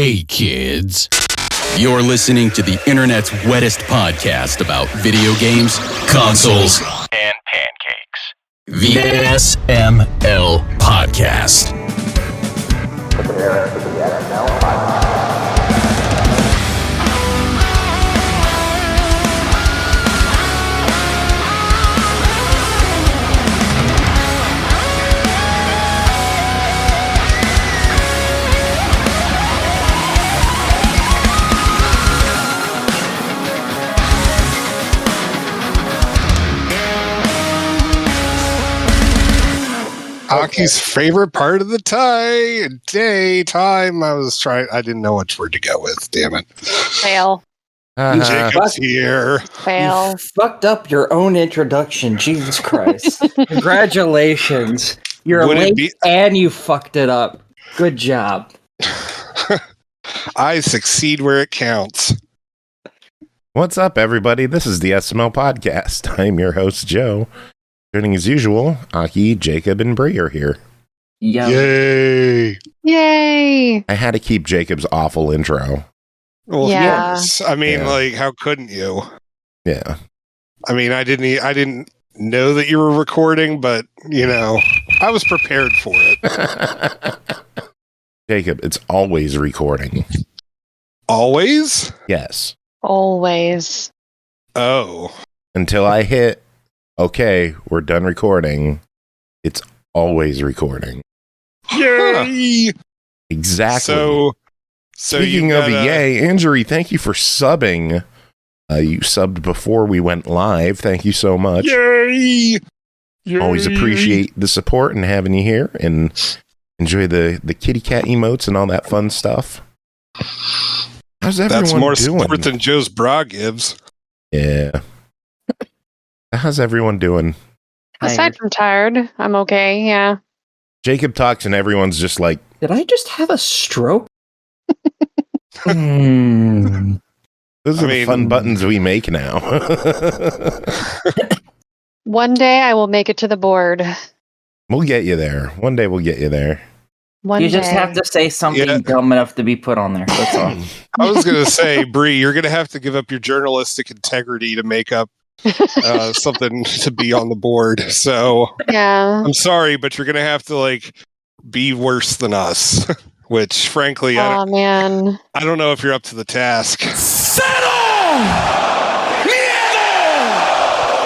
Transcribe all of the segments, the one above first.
Hey kids, you're listening to the internet's wettest podcast about video games, consoles, and pancakes. The SML Podcast. Prepare for the SML Podcast. Aki's favorite part of the daytime. I didn't know which word to go with. Damn it. Fail. Jacob's here. Fail. You fucked up your own introduction. Jesus Christ. Congratulations. You're late and you fucked it up. Good job. I succeed where it counts. What's up, everybody? This is the SML Podcast. I'm your host, Joe. Joining as usual, Aki, Jacob, and Bri are here. Yum. Yay! Yay! I had to keep Jacob's awful intro. Well, Yeah. yes. I mean, how couldn't you? Yeah. I mean, I didn't know that you were recording, but I was prepared for it. Jacob, it's always recording. Always? Yes. Always. Oh. Until I hit, okay, we're done recording. It's always recording. Yay! Exactly. So speaking of yay, Injury, thank you for subbing. You subbed before we went live. Thank you so much. Yay! Always appreciate the support and having you here, and enjoy the kitty cat emotes and all that fun stuff. How's everyone That's more doing? support than Joe's bra gives. Yeah. How's everyone doing? Aside from tired, I'm okay, yeah. Jacob talks and everyone's just like, Did I just have a stroke? those are the fun buttons we make now. One day I will make it to the board. We'll get you there. One day we'll get you there. You just have to say something dumb enough to be put on there. That's all. I was going to say, Bri, you're going to have to give up your journalistic integrity to make up something to be on the board. So yeah, I'm sorry, but you're going to have to be worse than us. Which, frankly, I don't know if you're up to the task. Settle!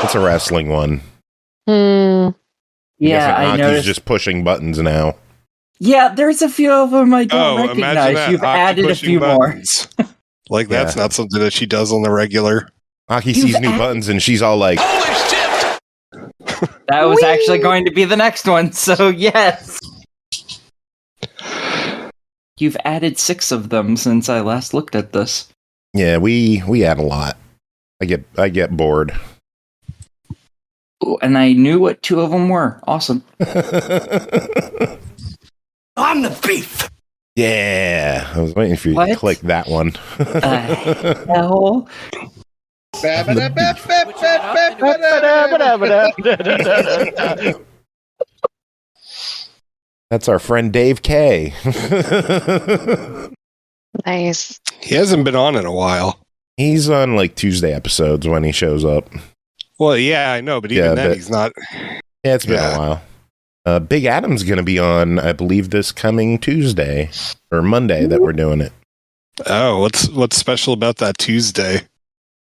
It's a wrestling one. Yeah, I Aki's noticed. just pushing buttons now. Yeah, there's a few of them I don't Imagine recognize. that. You've Aki added a pushing few buttons. That's Yeah. not something that she does on the regular. Aki sees new buttons and she's all like, Holy shit! more. That was actually going to be the next one, so yes. You've added 6 of them since I last looked at this. yeah, we add a lot. I get bored. Ooh, and I knew what 2 of them were. Awesome. I'm the beef! Yeah, I was waiting for you to What? click that one. Hell. That's our friend Dave K. nice. He hasn't been on in a while. He's on Tuesday episodes when he shows up. Well, yeah, I know, but even then, he's not. Yeah, it's been a while. Big Adam's going to be on, I believe, this coming Tuesday or Monday that we're doing it. Oh, what's special about that Tuesday?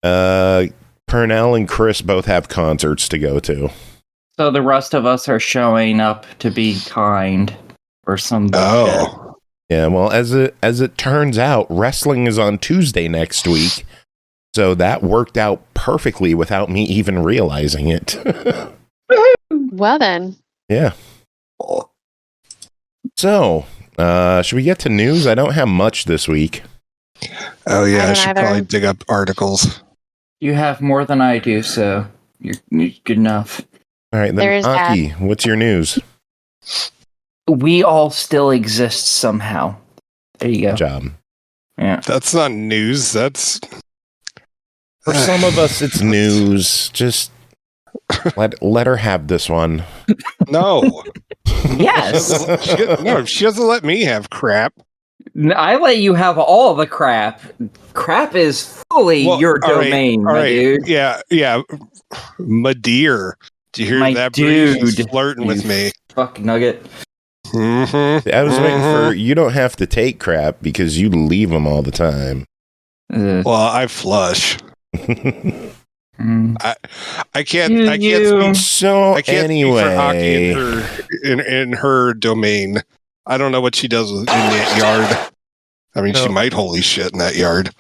Purnell and Chris both have concerts to go to. So the rest of us are showing up to be kind or some bullshit. Oh, Yeah, well, as it turns out, wrestling is on Tuesday next week, so that worked out perfectly without me even realizing it. Well then. Yeah. So, should we get to news? I don't have much this week. oh yeah, I don't should either. probably dig up articles. You have more than I do, so you're good enough. All right, There then, is Aki, what's your news? We all still exist somehow. There you go. Good job. Yeah. That's not news. That's For some of us, it's news. Just let her have this one. no. Yes. She doesn't let me have crap. I let you have all the crap. Crap is fully your domain, my dude. Yeah. My dear. Do you hear My that, dude? Bree? She's flirting with me. Fuck nugget. Mm-hmm. I was waiting for you don't have to take crap because you leave them all the time. Well, I flush. I can't speak. So I can't anyway, speak for Aki in her domain. I don't know what she does in that yard. I mean, she might holy shit in that yard.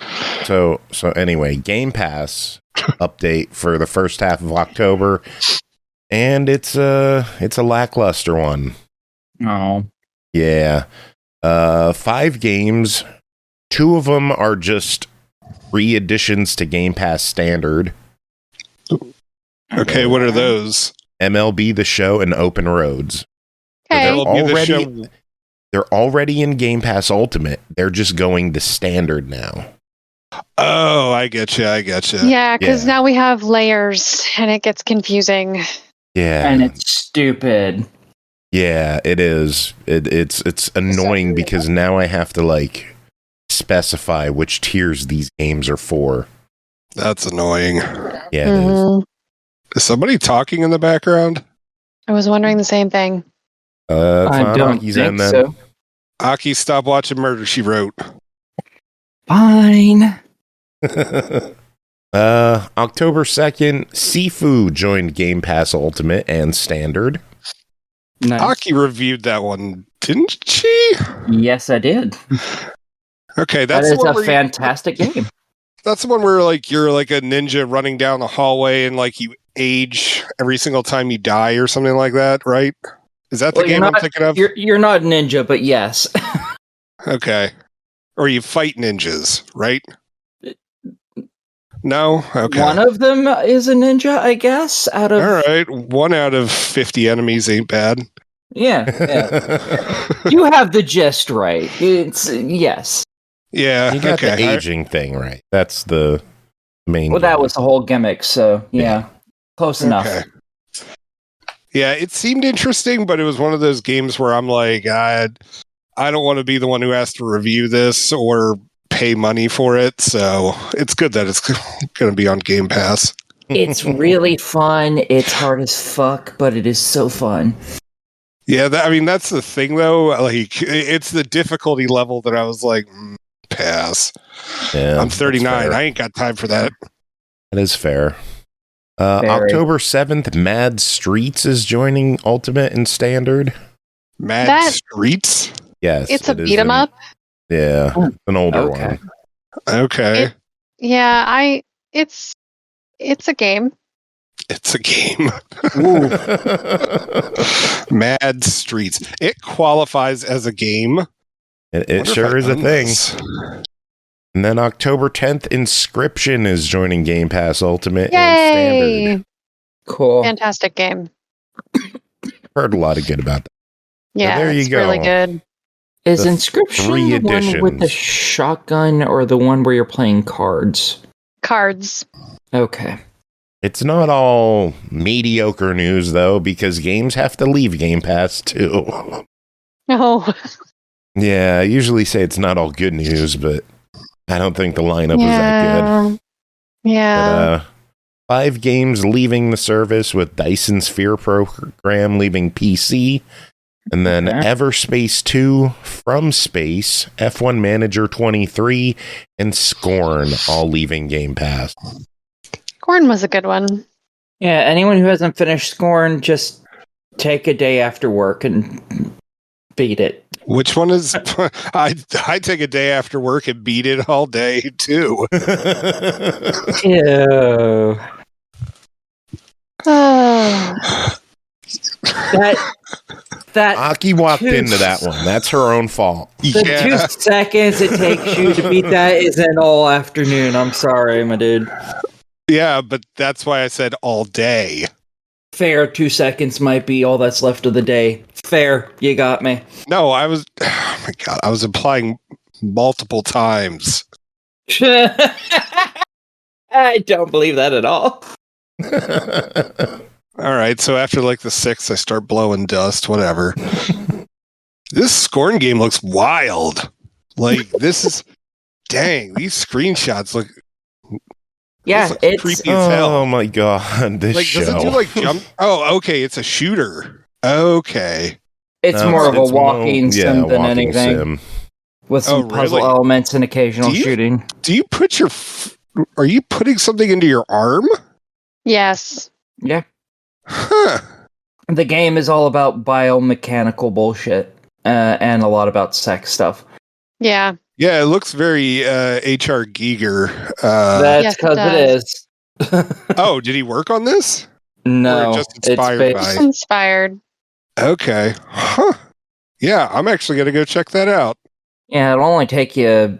So anyway, Game Pass update for the first half of October, and it's a lackluster one. Oh, yeah. 5 games. 2 of them are just free additions to Game Pass Standard. Okay, what are those? MLB The Show and Open Roads. Okay. They're already in Game Pass Ultimate. They're just going to Standard now. Oh, I get you. Yeah, because now we have layers, and it gets confusing. Yeah, and it's stupid. Yeah, it is. It's annoying because now I have to specify which tiers these games are for. That's annoying. Yeah, it is. Is somebody talking in the background? I was wondering the same thing. I don't think so. Aki, stop watching Murder, She Wrote. Fine. October 2nd, Sifu joined Game Pass Ultimate and Standard. Nice. Aki reviewed that one, didn't she? Yes, I did. Okay, that is a fantastic game. That's the one where you're like a ninja running down the hallway and you age every single time you die or something like that, right? Is that the game I'm thinking of? You're not ninja, but yes. Okay. Or you fight ninjas, right? No? Okay. One of them is a ninja, I guess. All right. 1 out of 50 enemies ain't bad. Yeah. You have the gist right. It's yes. Yeah. You got the aging thing right. That's the main. Well, that was the whole gimmick. So yeah. Close enough. Yeah, it seemed interesting, but it was one of those games where I'm like, I don't want to be the one who has to review this or pay money for it, so it's good that it's going to be on Game Pass. It's really fun. It's hard as fuck, but it is so fun. Yeah, that's the thing, though. It's the difficulty level that I was like, pass. Yeah, I'm 39. I ain't got time for that. That is fair. October 7th, Mad Streets is joining Ultimate and Standard. Mad Streets? Yes. It's a beat 'em up? Yeah, an older one. Okay. It's a game. It's a game. Mad Streets. It qualifies as a game. It sure is a thing. And then October 10th, Inscription is joining Game Pass Ultimate and Standard. Cool. Fantastic game. Heard a lot of good about that. Yeah, so there you go. Really good. Is Inscription the one with the shotgun or the one where you're playing cards? Cards. Okay. It's not all mediocre news, though, because games have to leave Game Pass, too. Oh. Yeah, I usually say it's not all good news, but I don't think the lineup was that good. Yeah. But, 5 games leaving the service, with Dyson Sphere Program leaving PC, and then Everspace 2, From Space, F1 Manager 23, and Scorn all leaving Game Pass. Scorn was a good one. Yeah, anyone who hasn't finished Scorn, just take a day after work and beat it. Which one is... I take a day after work and beat it all day, too. Ew. That Aki walked into that one. That's her own fault. The 2 seconds it takes you to beat that isn't all afternoon. I'm sorry, my dude. Yeah, but that's why I said all day. Fair, 2 seconds might be all that's left of the day. Fair, you got me. No, I was... Oh my god, I was implying multiple times. I don't believe that at all. Alright, so after the 6th, I start blowing dust, whatever. This Scorn game looks wild. Like, this is... Dang, these screenshots look... Yeah, it's creepy as hell. Oh my god, this like, show. Does it do, like, jump... Oh, okay, it's a shooter. Okay. It's more of a walking sim than anything. Sim. With some puzzle elements and occasional shooting. Do you put your... Are you putting something into your arm? Yes. Yeah. Huh. The game is all about biomechanical bullshit. And a lot about sex stuff. Yeah. Yeah, it looks very H.R. Giger. That's because it is. Oh, did he work on this? No, or just inspired It's inspired. Okay. Huh. Yeah, I'm actually going to go check that out. Yeah, it'll only take you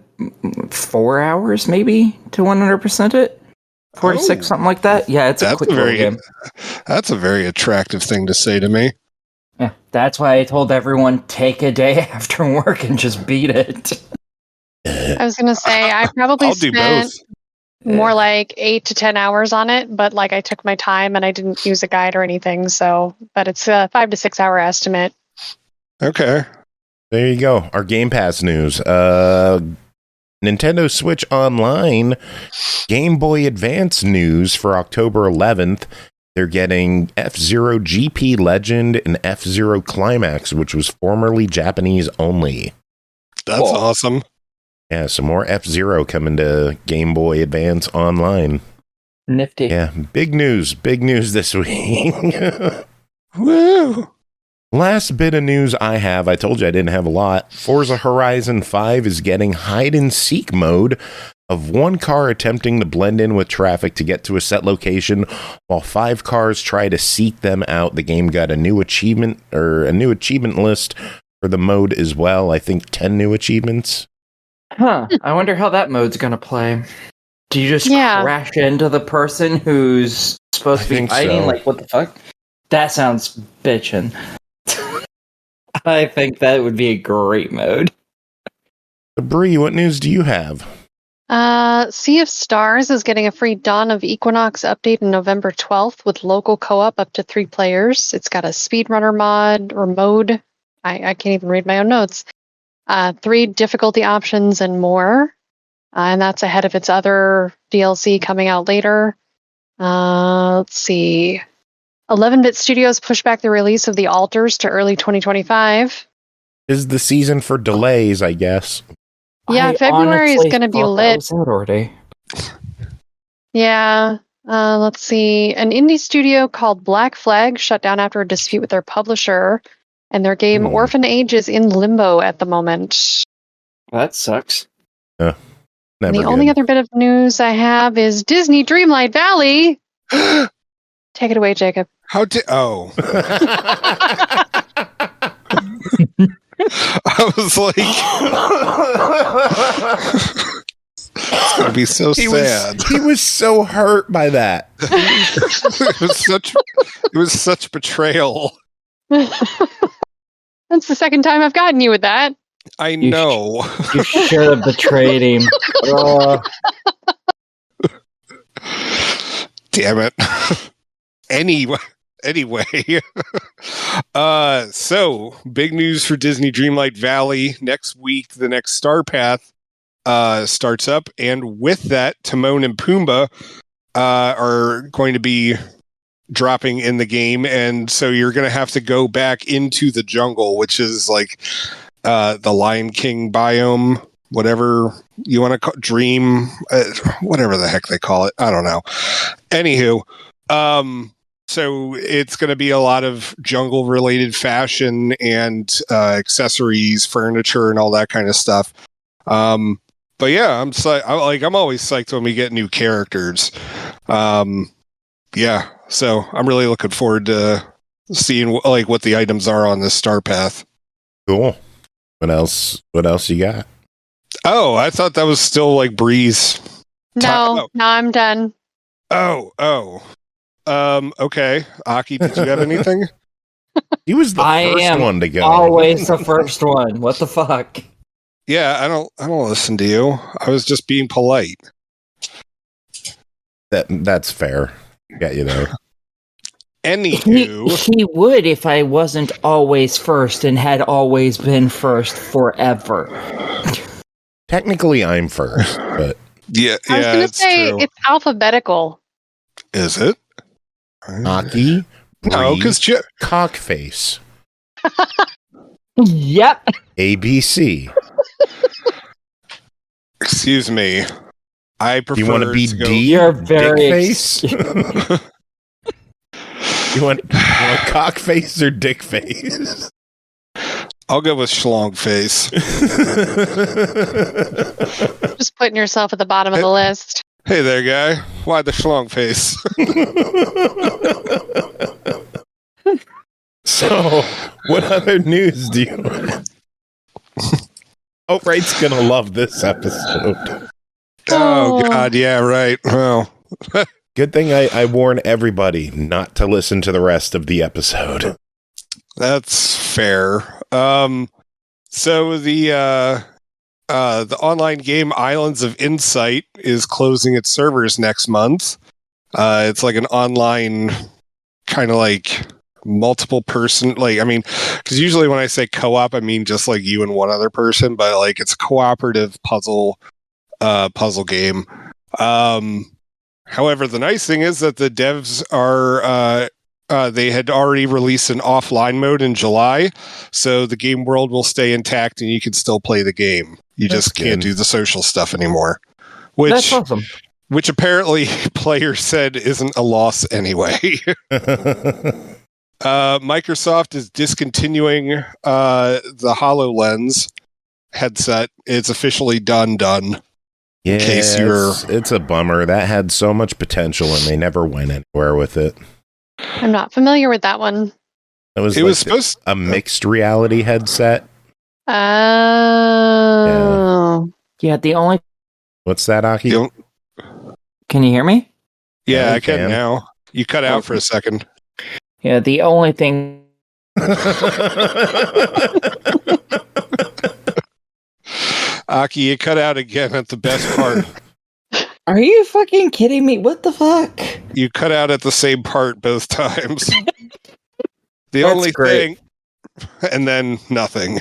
4 hours, maybe, to 100% it. 4 to 6, something like that. Yeah, it's a quick game. That's a very attractive thing to say to me. Yeah, that's why I told everyone, take a day after work and just beat it. I was going to say, I probably spent more like 8 to 10 hours on it, but like I took my time and I didn't use a guide or anything. So, but it's a 5 to 6 hour estimate. Okay. There you go. Our Game Pass news. Nintendo Switch Online Game Boy Advance news for October 11th. They're getting F-Zero GP Legend and F-Zero Climax, which was formerly Japanese only. That's awesome. Yeah, some more F-Zero coming to Game Boy Advance Online. Nifty. Yeah, big news this week. Woo! Last bit of news I have, I told you I didn't have a lot. Forza Horizon 5 is getting hide and seek mode of one car attempting to blend in with traffic to get to a set location while 5 cars try to seek them out. The game got a new achievement list for the mode as well. I think 10 new achievements. Huh. I wonder how that mode's gonna play. Do you just crash into the person who's supposed to be hiding? So. Like, what the fuck? That sounds bitchin'. I think that would be a great mode. Bri, what news do you have? Sea of Stars is getting a free Dawn of Equinox update on November 12th with local co-op up to 3 players. It's got a speedrunner mode. I can't even read my own notes. 3 difficulty options and more. And that's ahead of its other DLC coming out later. Let's see. 11-Bit Studios pushed back the release of The Alters to early 2025. Is the season for delays, I guess. Yeah, February is going to be lit. That was already. Yeah. Let's see. An indie studio called Black Flag shut down after a dispute with their publisher, and their game Orphan Age is in limbo at the moment. That sucks. The only other bit of news I have is Disney Dreamlight Valley. Take it away, Jacob. I was like, it's gonna be so sad. He was so hurt by that. It was such betrayal. That's the second time I've gotten you with that. I know. You should have betrayed him. Damn it. Anyway, so big news for Disney Dreamlight Valley. Next week, the next Star Path starts up, and with that, Timon and Pumbaa are going to be dropping in the game, and so you're going to have to go back into the jungle, which is like the Lion King biome, whatever you want to call dream, whatever the heck they call it. I don't know. Anywho, so it's going to be a lot of jungle related fashion and accessories, furniture, and all that kind of stuff. But yeah, I'm always psyched when we get new characters. Yeah, so I'm really looking forward to seeing what the items are on this Star Path. Cool. What else you got? Oh, I thought that was still like Bri's. No, I'm done. Okay. Aki, did you have anything? He was the first one to go. Always the first one. What the fuck? Yeah, I don't listen to you. I was just being polite. That's fair. Got you there. Anywho, he would if I wasn't always first and had always been first forever. Technically, I'm first, but yeah, I was going to say true. it's alphabetical. Is it? Aki, No, because Cockface, Yep. ABC. Excuse me. I prefer. You want to be go- D? You're very Dickface? You want Cockface or Dickface? I'll go with Schlong Face. Just putting yourself at the bottom of the list. Hey there, guy. Why the Schlong Face? So, what other news do you want? Outright's gonna love this episode. Oh, God, yeah, right. Well, good thing I warn everybody not to listen to the rest of the episode. that's fair. So the online game Islands of Insight is closing its servers next month. It's like an online kind of like multiple person, like, I mean, because usually when I say co-op, I mean just like you and one other person, but like it's a cooperative puzzle game. However, the nice thing is that the devs are they had already released an offline mode in July, so the game world will stay intact and you can still play the game. You That's just can't good. do the social stuff anymore. That's awesome. Which apparently players said isn't a loss anyway. Microsoft is discontinuing the HoloLens headset. It's officially done. Yeah, In case you're... it's a bummer. That had so much potential and they never went anywhere with it. I'm not familiar with that one. It was supposed a mixed reality headset. Oh. Yeah, the only... What's that, Aki? Can you hear me? Yeah, Yeah, I can can. now. You cut out for a second. Yeah, the only thing... Aki, you cut out again at the best part. Are you fucking kidding me? What the fuck? You cut out at the same part both times. The That's only great. thing, and then nothing.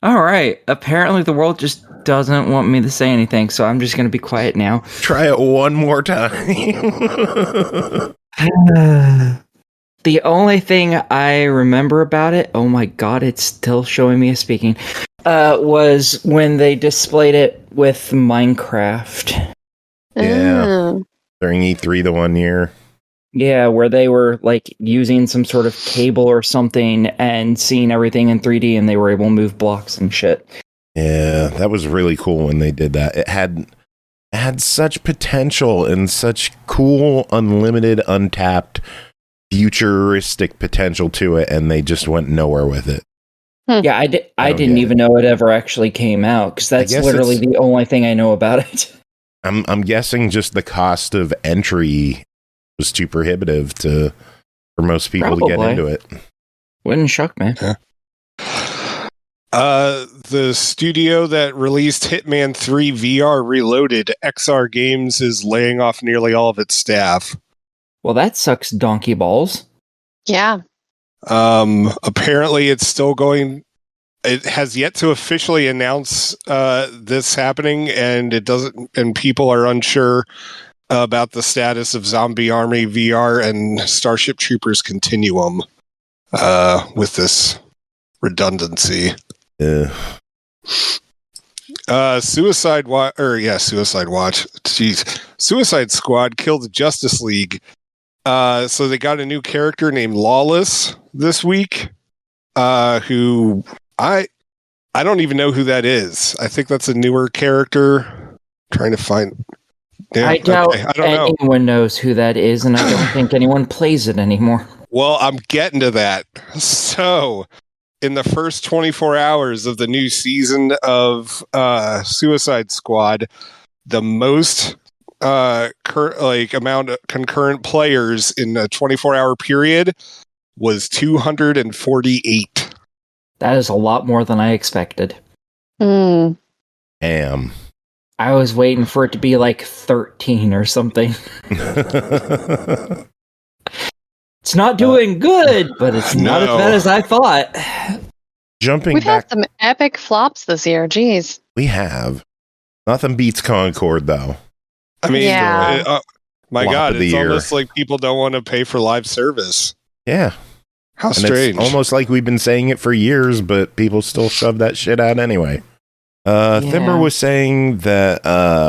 All right. Apparently the world just doesn't want me to say anything, so I'm just going to be quiet now. Try it one more time. The only thing I remember about it, oh my god, it's still showing me a speaking, was when they displayed it with Minecraft. Yeah. Oh. During E3 the one year. Yeah, where they were like using some sort of cable or something and seeing everything in 3D and they were able to move blocks and shit. Yeah, that was really cool when they did that. It had such potential and such cool, unlimited, untapped, futuristic potential to it, and they just went nowhere with it. Yeah, I didn't even know it ever actually came out, because that's literally the only thing I know about it. I'm guessing just the cost of entry was too prohibitive for most people to get into it. Wouldn't shock me. Yeah. The studio that released Hitman 3 VR Reloaded, XR Games, is laying off nearly all of its staff. Well, that sucks donkey balls. Yeah. Apparently it's still going. It has yet to officially announce this happening, and it doesn't. And people are unsure about the status of Zombie Army VR and Starship Troopers Continuum with this redundancy. Suicide Watch. Jeez, Suicide Squad killed the Justice League. So they got a new character named Lawless this week. Who I don't even know who that is. I think that's a newer character. I'm trying to find. Yeah, I doubt I don't know. anyone knows who that is, and I don't think anyone plays it anymore. Well, I'm getting to that. So, in the first 24 hours of the new season of Suicide Squad, the most amount of concurrent players in a 24-hour period was 248. That is a lot more than I expected. Mm. Damn. I was waiting for it to be like 13 or something. It's not doing good, but it's not as bad as I thought. Jumping We've back, had some epic flops this year. Jeez. we have. Nothing beats Concord, though. I mean, my Flop God, of the it's year. almost like people don't want to pay for live service. Yeah. How And strange. it's almost like we've been saying it for years, but people still shove that shit out anyway. Thimber was saying that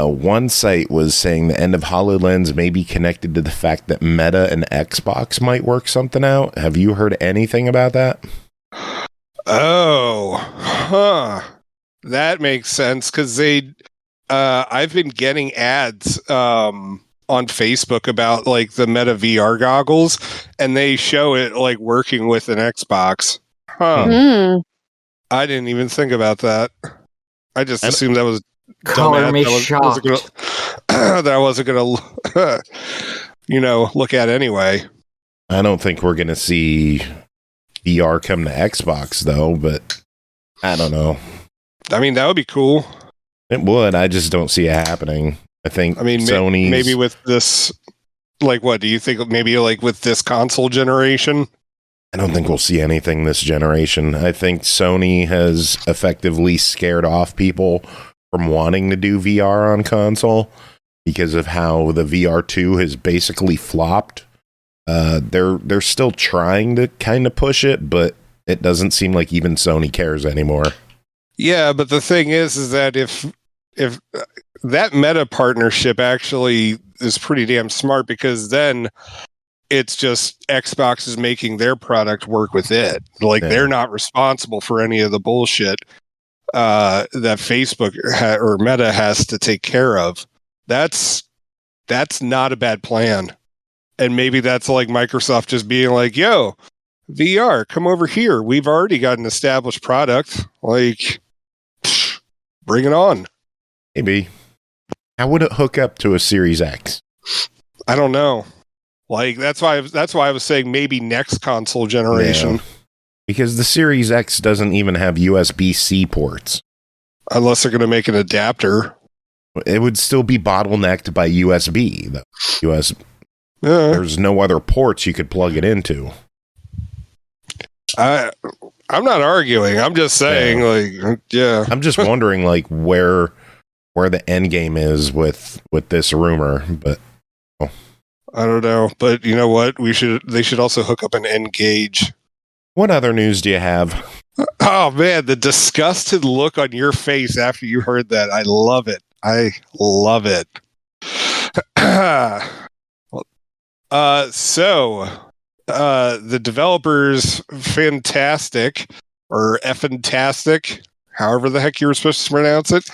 one site was saying the end of HoloLens may be connected to the fact that Meta and Xbox might work something out. Have you heard anything about that? Oh, that makes sense because I've been getting ads on Facebook about like the Meta VR goggles, and they show it like working with an Xbox. I didn't even think about that. I just assumed that was Color me shocked. that I wasn't gonna look at anyway. I don't think we're going to see VR come to Xbox, though, but I don't know. I mean, that would be cool. It would. I just don't see it happening. I mean, Sony's... maybe with this, like, what do you think? Maybe like with this console generation? I don't think we'll see anything this generation. I think Sony has effectively scared off people from wanting to do VR on console because of how the VR2 has basically flopped. They're still trying to kind of push it, but it doesn't seem like even Sony cares anymore. Yeah, but the thing is that if that Meta partnership actually is pretty damn smart, because then it's just Xbox is making their product work with it. Like, they're not responsible for any of the bullshit that Facebook or Meta has to take care of. That's not a bad plan. And maybe that's like Microsoft just being like, yo, VR, come over here. We've already got an established product. Like, bring it on. Maybe. How would it hook up to a Series X? I don't know. Like, that's why I was saying maybe next console generation. Yeah. Because the Series X doesn't even have USB-C ports. Unless they're going to make an adapter. It would still be bottlenecked by USB, though. There's no other ports you could plug it into. I'm not arguing. I'm just saying, I'm just wondering, like, where the end game is with this rumor, but I don't know. But you know what? They should also hook up an N-Gage. What other news do you have? Oh man, the disgusted look on your face after you heard that. I love it. The developers, Fantastic, or Effantastic, however the heck you were supposed to pronounce it,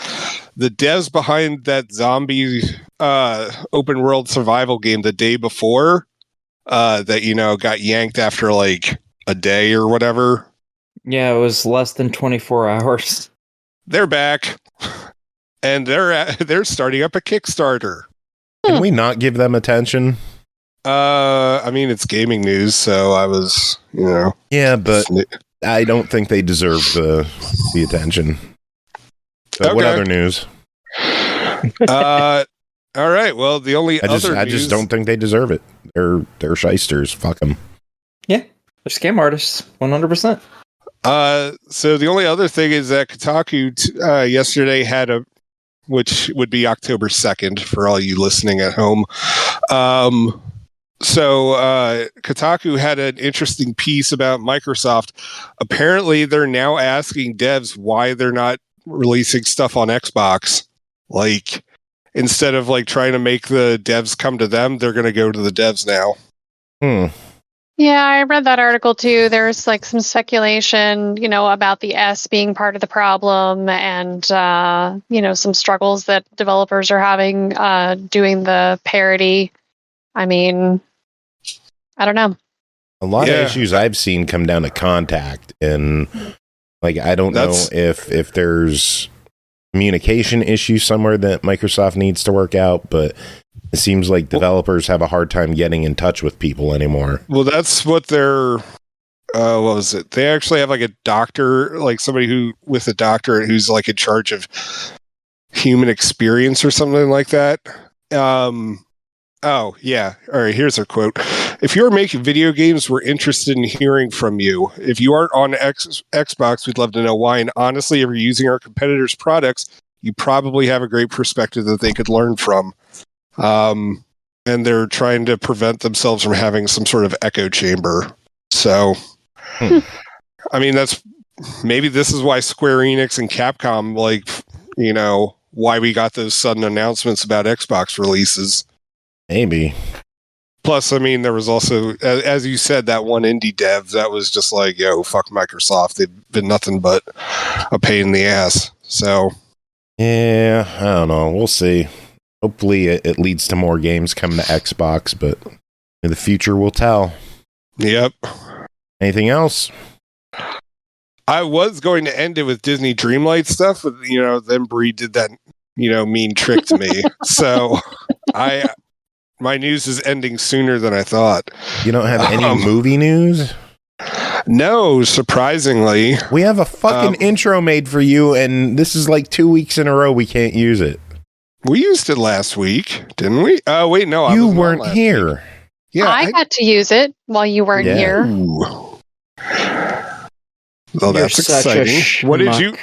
the devs behind that zombie open world survival game the day before, that got yanked after like a day or whatever. Yeah, it was less than 24 hours. They're back, and they're starting up a Kickstarter. Can we not give them attention? I mean, it's gaming news, so I was, Yeah, but I don't think they deserve the attention. So okay. What other news? All right. Well, the only I just don't think they deserve it. They're shysters. Fuck them. Yeah, they're scam artists, 100%. So the only other thing is that Kotaku yesterday had which would be October 2nd for all you listening at home. So Kotaku had an interesting piece about Microsoft. Apparently, they're now asking devs why they're not releasing stuff on Xbox. Like, instead of like trying to make the devs come to them, they're going to go to the devs now. Yeah, I read that article too. There's like some speculation, about the S being part of the problem, and some struggles that developers are having doing the parity. I mean, I don't know. A lot of issues I've seen come down to contact, and like I don't know if there's communication issues somewhere that Microsoft needs to work out, but it seems like developers have a hard time getting in touch with people anymore. Well, that's what they're what was it? They actually have like a doctor, like somebody with a doctorate who's like in charge of human experience or something like that. Oh, yeah. All right, here's their quote. If you're making video games, we're interested in hearing from you. If you aren't on Xbox, we'd love to know why. And honestly, if you're using our competitors' products, you probably have a great perspective that they could learn from. And they're trying to prevent themselves from having some sort of echo chamber. So, I mean, maybe this is why Square Enix and Capcom, like, you know, why we got those sudden announcements about Xbox releases. Maybe. Plus, I mean, there was also, as you said, that one indie dev that was just like, yo, fuck Microsoft. They've been nothing but a pain in the ass. So, yeah, I don't know. We'll see. Hopefully it leads to more games coming to Xbox, but the future will tell. Yep. Anything else? I was going to end it with Disney Dreamlight stuff, but, you know, then Bri did that, you know, mean trick to me. So my news is ending sooner than I thought. You don't have any movie news? No, surprisingly. We have a fucking intro made for you, and this is like 2 weeks in a row we can't use it. We used it last week, didn't we? Oh, wait, no. You weren't here. Week. Yeah, I got to use it while you weren't here. Ooh. Well, that's exciting. What did you...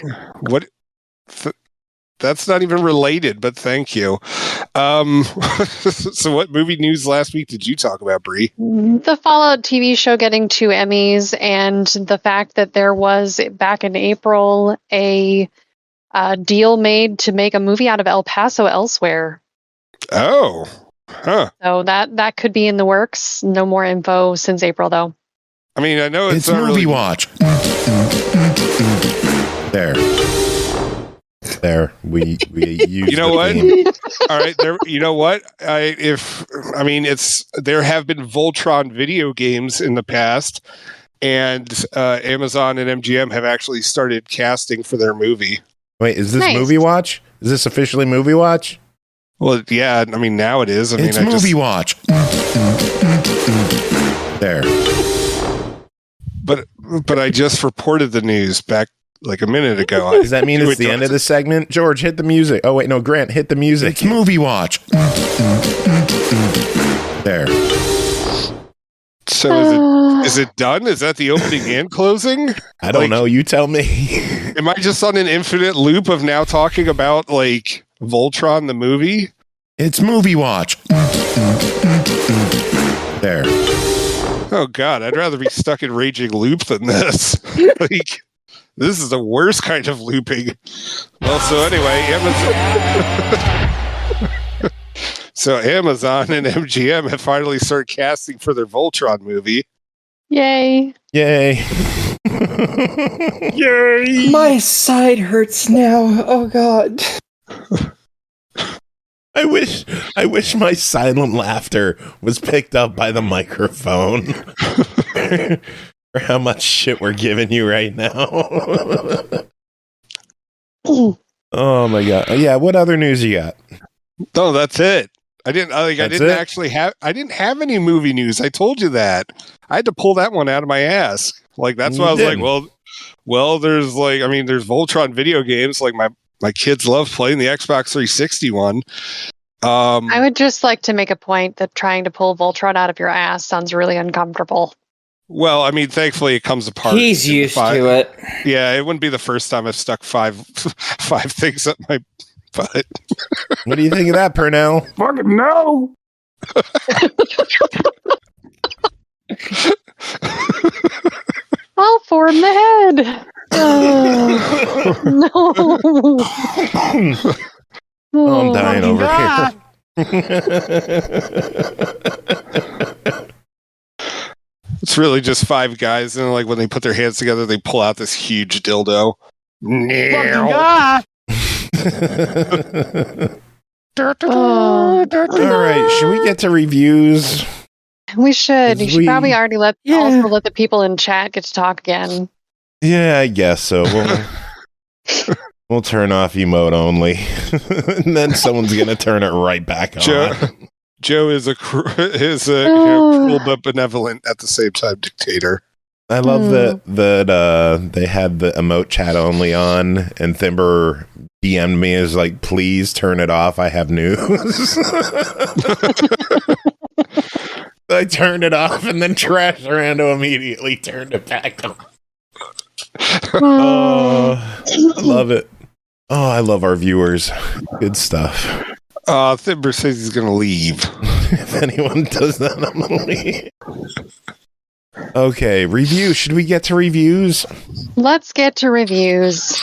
That's not even related, but thank you. So what movie news last week did you talk about, Bri? The Fallout TV show getting 2 Emmys, and the fact that there was, back in April, a deal made to make a movie out of El Paso Elsewhere. Oh. Huh. So that could be in the works. No more info since April, though. I mean, I know it's movie really... watch. There, we use. You know what? All right, there. You know what? There have been Voltron video games in the past, and Amazon and MGM have actually started casting for their movie. Wait, is this movie watch? Is this officially movie watch? Well, yeah. I mean, now it is. It's movie watch. There. But I just reported the news back like a minute ago. Does that mean it's the end of the segment? George, hit the music. Oh, wait, no, Grant, hit the music. It's movie watch. There. So is it done? Is that the opening and closing? I don't know. You tell me. Am I just on an infinite loop of now talking about, like, Voltron, the movie? It's movie watch. There. Oh, God, I'd rather be stuck in raging loop than this. Like, this is the worst kind of looping. Well, so anyway, Amazon and MGM have finally started casting for their Voltron movie. Yay. Yay. Yay. My side hurts now. Oh, God. I wish my silent laughter was picked up by the microphone. For how much shit we're giving you right now. Oh my God. Yeah, what other news you got? No, that's it. I didn't have any movie news. I told you that. I had to pull that one out of my ass. Like, that's why I was like, well, there's there's Voltron video games. Like, my kids love playing the Xbox 360 one. I would just like to make a point that trying to pull Voltron out of your ass sounds really uncomfortable. Well, I mean, thankfully it comes apart. He's used to it. Yeah, it wouldn't be the first time I've stuck five things up my butt. What do you think of that, Purnell? Fucking no! I'll form the head. No. Oh, I'm dying over here. It's really just 5 guys, and like when they put their hands together, they pull out this huge dildo. All right, should we get to reviews? We should. You should probably already also let the people in chat get to talk again. Yeah, I guess so. We'll turn off emote only, and then someone's gonna turn it right back on. Joe is a cruel but benevolent at the same time dictator. I love that they had the emote chat only on, and Thimber DM'd me as like, please turn it off. I have news. I turned it off, and then Trash Rando immediately turned it back on. Oh, I love it. Oh, I love our viewers. Good stuff. Thibber says he's going to leave. If anyone does that, I'm going to leave. Okay, review. Should we get to reviews? Let's get to reviews.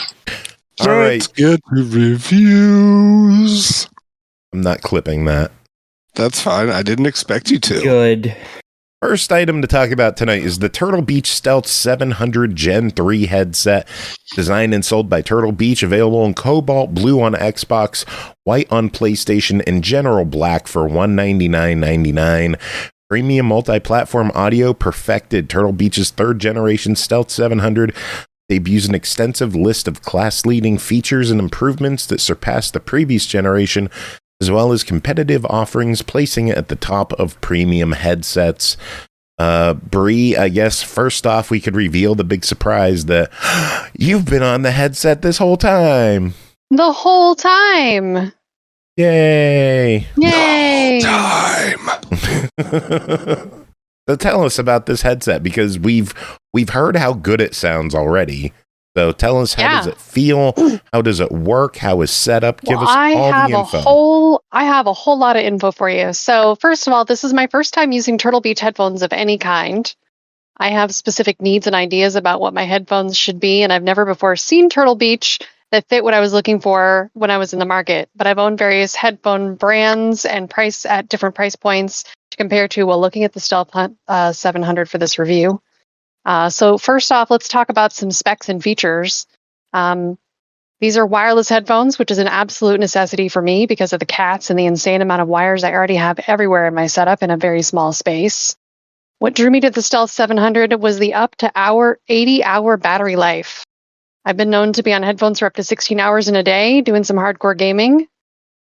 All right. Let's get to reviews. I'm not clipping that. That's fine. I didn't expect you to. Good. First item to talk about tonight is the Turtle Beach Stealth 700 Gen 3 headset, designed and sold by Turtle Beach, available in cobalt blue on Xbox, white on PlayStation, and general black for $199.99. Premium multi-platform audio perfected. Turtle Beach's third-generation Stealth 700 debuts an extensive list of class-leading features and improvements that surpass the previous generation, as well as competitive offerings, placing it at the top of premium headsets. Bri, I guess first off, we could reveal the big surprise that you've been on the headset this whole time. The whole time. Yay! Yay! Time. So tell us about this headset, because we've heard how good it sounds already. So tell us, how does it feel? How does it work? How is set up? Give us all the info. I have a whole lot of info for you. So first of all, this is my first time using Turtle Beach headphones of any kind. I have specific needs and ideas about what my headphones should be, and I've never before seen Turtle Beach that fit what I was looking for when I was in the market. But I've owned various headphone brands and price at different price points to compare to while looking at the Stealth 700 for this review. So first off, let's talk about some specs and features. These are wireless headphones, which is an absolute necessity for me because of the cats and the insane amount of wires I already have everywhere in my setup in a very small space. What drew me to the Stealth 700 was the up to 80-hour battery life. I've been known to be on headphones for up to 16 hours in a day, doing some hardcore gaming.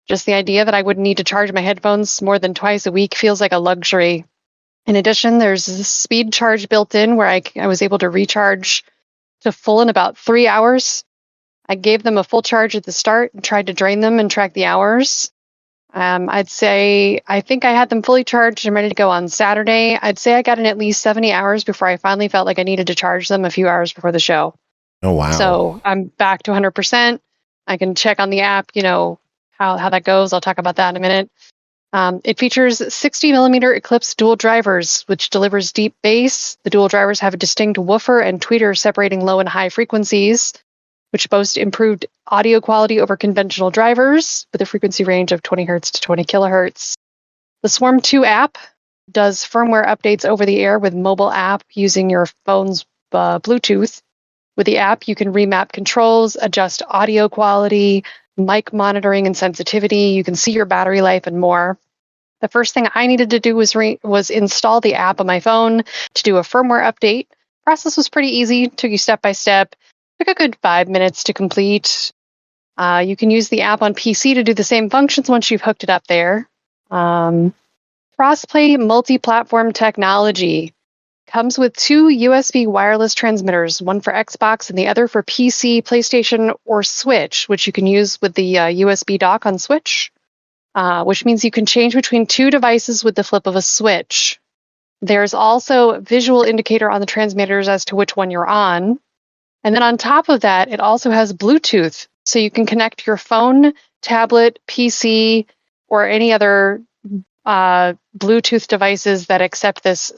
Just the idea that I wouldn't need to charge my headphones more than twice a week feels like a luxury. In addition, there's a speed charge built in where I was able to recharge to full in about 3 hours. I gave them a full charge at the start and tried to drain them and track the hours. I'd say I think I had them fully charged and ready to go on Saturday. I'd say I got in at least 70 hours before I finally felt like I needed to charge them a few hours before the show. Oh, wow. So I'm back to 100%. I can check on the app, how that goes. I'll talk about that in a minute. It features 60mm Eclipse dual drivers, which delivers deep bass. The dual drivers have a distinct woofer and tweeter separating low and high frequencies, which boast improved audio quality over conventional drivers with a frequency range of 20 Hz to 20 kHz. The Swarm 2 app does firmware updates over the air with mobile app using your phone's Bluetooth. With the app, you can remap controls, adjust audio quality, mic monitoring and sensitivity. You can see your battery life and more. The first thing I needed to do was install the app on my phone to do a firmware update. The process was pretty easy, took you step by step. Took a good 5 minutes to complete. You can use the app on PC to do the same functions once you've hooked it up there. Crossplay multi-platform technology. Comes with 2 USB wireless transmitters, one for Xbox and the other for PC, PlayStation, or Switch, which you can use with the USB dock on Switch, which means you can change between 2 devices with the flip of a switch. There's also a visual indicator on the transmitters as to which one you're on. And then on top of that, it also has Bluetooth, so you can connect your phone, tablet, PC, or any other Bluetooth devices that accept this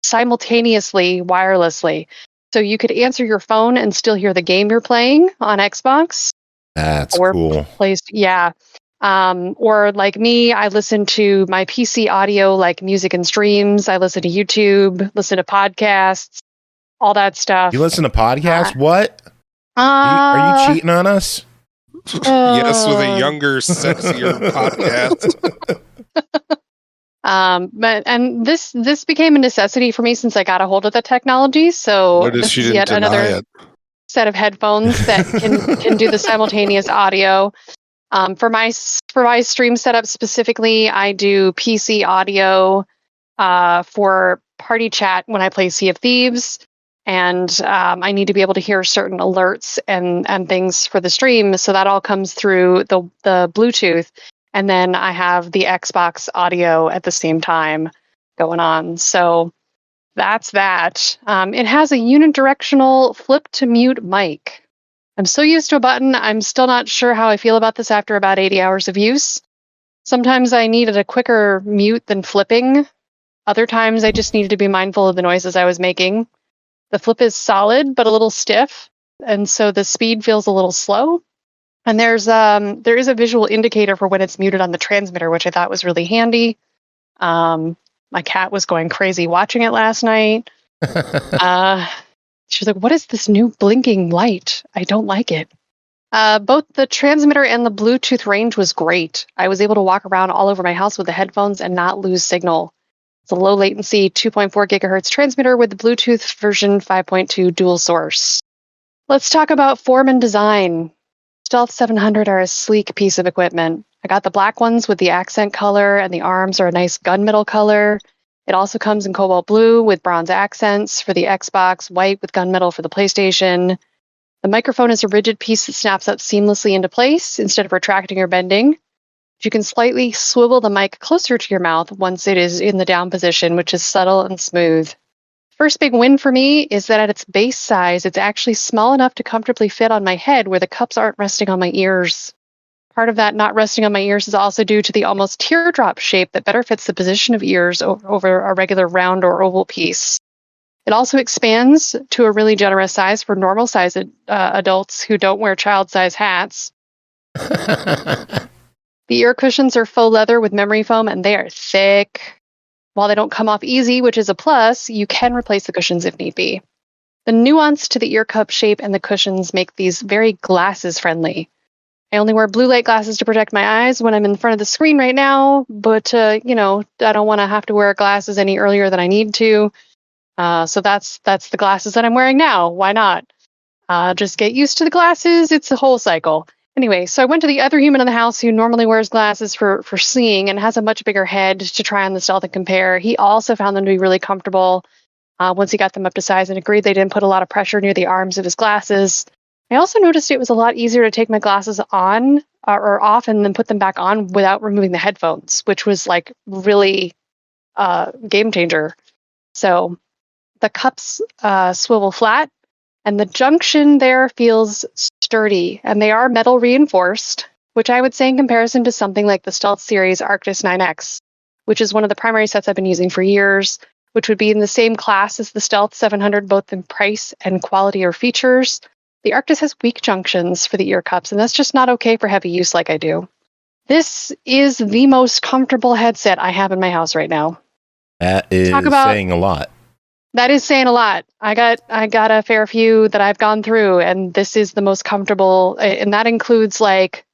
simultaneously wirelessly. So you could answer your phone and still hear the game you're playing on Xbox. That's cool. Or like me, I listen to my PC audio like music and streams. I listen to YouTube, listen to podcasts, all that stuff. You listen to podcasts? What? Are you cheating on us? Yes, with a younger, sexier podcast. And this became a necessity for me since I got a hold of the technology. So this is yet another set of headphones that can do the simultaneous audio. For my stream setup specifically, I do PC audio for party chat when I play Sea of Thieves, and I need to be able to hear certain alerts and things for the stream. So that all comes through the Bluetooth. And then I have the Xbox audio at the same time going on. So that's that. It has a unidirectional flip to mute mic. I'm so used to a button, I'm still not sure how I feel about this after about 80 hours of use. Sometimes I needed a quicker mute than flipping. Other times I just needed to be mindful of the noises I was making. The flip is solid, but a little stiff, and so the speed feels a little slow. And there is a visual indicator for when it's muted on the transmitter, which I thought was really handy. My cat was going crazy watching it last night. She's like, what is this new blinking light? I don't like it. Both the transmitter and the Bluetooth range was great. I was able to walk around all over my house with the headphones and not lose signal. It's a low latency 2.4 gigahertz transmitter with the Bluetooth version 5.2 dual source. Let's talk about form and design. Stealth 700 are a sleek piece of equipment. I got the black ones with the accent color, and the arms are a nice gunmetal color. It also comes in cobalt blue with bronze accents for the Xbox, white with gunmetal for the PlayStation. The microphone is a rigid piece that snaps up seamlessly into place instead of retracting or bending. You can slightly swivel the mic closer to your mouth once it is in the down position, which is subtle and smooth. First big win for me is that at its base size, it's actually small enough to comfortably fit on my head where the cups aren't resting on my ears. Part of that not resting on my ears is also due to the almost teardrop shape that better fits the position of ears over a regular round or oval piece. It also expands to a really generous size for normal-sized adults who don't wear child-size hats. The ear cushions are faux leather with memory foam, and they are thick. While they don't come off easy, which is a plus, you can replace the cushions if need be. The nuance to the ear cup shape and the cushions make these very glasses-friendly. I only wear blue light glasses to protect my eyes when I'm in front of the screen right now, but, I don't want to have to wear glasses any earlier than I need to. So that's the glasses that I'm wearing now. Why not? Just get used to the glasses. It's a whole cycle. Anyway, so I went to the other human in the house who normally wears glasses for seeing and has a much bigger head to try on the Stealth and compare. He also found them to be really comfortable once he got them up to size and agreed they didn't put a lot of pressure near the arms of his glasses. I also noticed it was a lot easier to take my glasses on or off and then put them back on without removing the headphones, which was like really game changer. So the cups swivel flat, and the junction there feels sturdy, and they are metal reinforced, which I would say in comparison to something like the Stealth Series Arctis 9X, which is one of the primary sets I've been using for years, which would be in the same class as the Stealth 700, both in price and quality or features. The Arctis has weak junctions for the ear cups, and that's just not okay for heavy use like I do. This is the most comfortable headset I have in my house right now. That is saying a lot. That is saying a lot. I got a fair few that I've gone through, and this is the most comfortable, and that includes like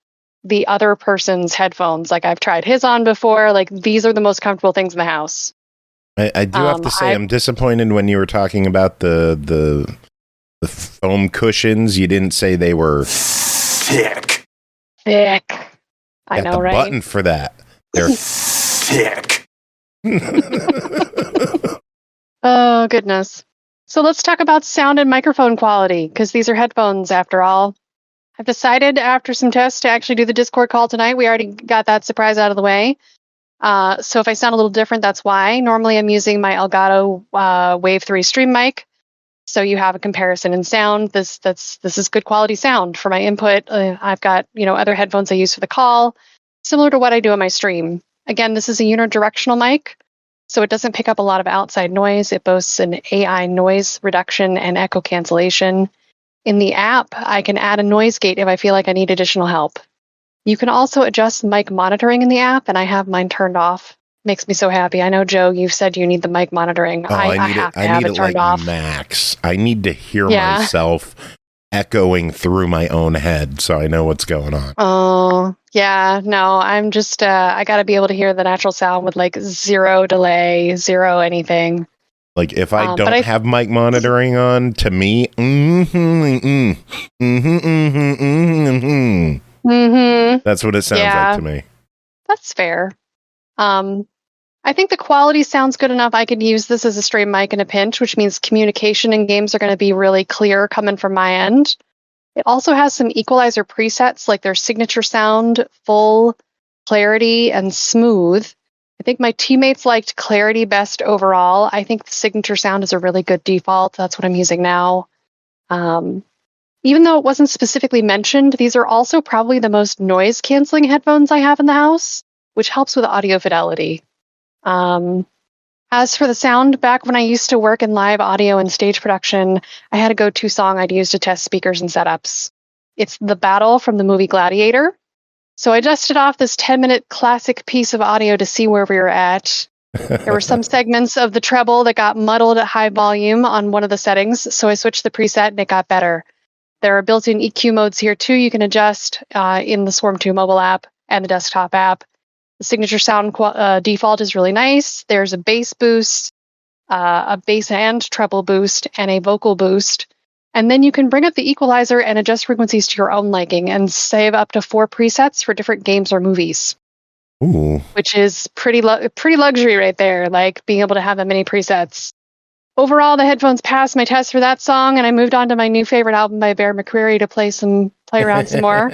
the other person's headphones. Like I've tried his on before. Like these are the most comfortable things in the house. I do have to say I'm disappointed when you were talking about the foam cushions. You didn't say they were thick. Thick. I know, right? Button for that. They're thick. Oh, goodness. So let's talk about sound and microphone quality, because these are headphones after all. I've decided after some tests to actually do the Discord call tonight. We already got that surprise out of the way. So if I sound a little different, that's why. Normally I'm using my Elgato Wave 3 Stream mic. So you have a comparison in sound. This is good quality sound for my input. I've got, other headphones I use for the call, similar to what I do on my stream. Again, this is a unidirectional mic, so it doesn't pick up a lot of outside noise. It boasts an AI noise reduction and echo cancellation. In the app, I can add a noise gate if I feel like I need additional help. You can also adjust mic monitoring in the app, and I have mine turned off. Makes me so happy. I know, Joe, you've said you need the mic monitoring. I have to have it turned off. Max. I need to hear myself echoing through my own head so I know what's going on. Oh, yeah. No, I'm just, I got to be able to hear the natural sound with like zero delay, zero anything. Like if I don't have mic monitoring on, to me, that's what it sounds like to me. That's fair. I think the quality sounds good enough. I could use this as a straight mic in a pinch, which means communication in games are going to be really clear coming from my end. It also has some equalizer presets like their signature sound, full, clarity, and smooth. I think my teammates liked clarity best overall. I think the signature sound is a really good default. That's what I'm using now. Even though it wasn't specifically mentioned, these are also probably the most noise-canceling headphones I have in the house, which helps with audio fidelity. As for the sound, back when I used to work in live audio and stage production, I had a go-to song I'd use to test speakers and setups. It's The Battle from the movie Gladiator. So I dusted off this 10-minute classic piece of audio to see where we were at. There were some segments of the treble that got muddled at high volume on one of the settings, so I switched the preset and it got better. There are built-in EQ modes here too you can adjust in the Swarm 2 mobile app and the desktop app. The signature sound default is really nice. There's a bass boost, a bass and treble boost, and a vocal boost. And then you can bring up the equalizer and adjust frequencies to your own liking and save up to 4 presets for different games or movies. Ooh. Which is pretty luxury right there, like being able to have that many presets. Overall, the headphones passed my test for that song, and I moved on to my new favorite album by Bear McCreary to play around some more.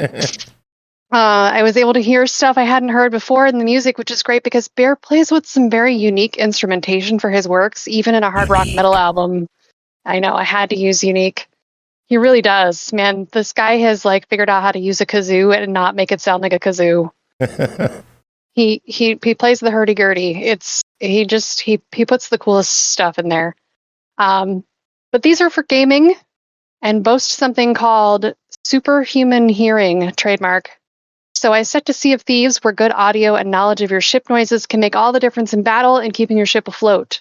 I was able to hear stuff I hadn't heard before in the music, which is great because Bear plays with some very unique instrumentation for his works, even in a hard rock metal album. I know, I had to use unique. He really does. Man, this guy has figured out how to use a kazoo and not make it sound like a kazoo. He plays the hurdy-gurdy. He puts the coolest stuff in there. But these are for gaming and boast something called superhuman hearing trademark. So I set to Sea of Thieves, where good audio and knowledge of your ship noises can make all the difference in battle and keeping your ship afloat.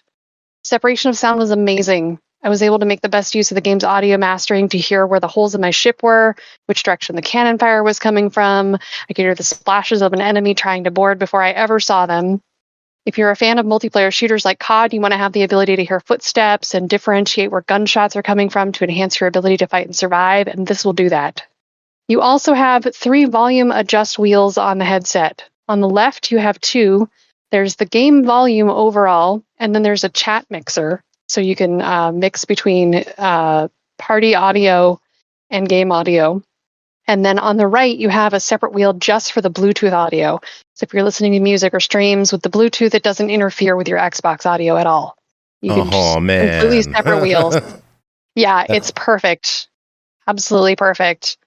Separation of sound was amazing. I was able to make the best use of the game's audio mastering to hear where the holes in my ship were, which direction the cannon fire was coming from. I could hear the splashes of an enemy trying to board before I ever saw them. If you're a fan of multiplayer shooters like COD, you want to have the ability to hear footsteps and differentiate where gunshots are coming from to enhance your ability to fight and survive, and this will do that. You also have 3 volume adjust wheels on the headset. On the left, you have 2. There's the game volume overall, and then there's a chat mixer, so you can mix between party audio and game audio. And then on the right, you have a separate wheel just for the Bluetooth audio. So if you're listening to music or streams with the Bluetooth, it doesn't interfere with your Xbox audio at all. You can completely separate wheels. Yeah, it's perfect. Absolutely perfect.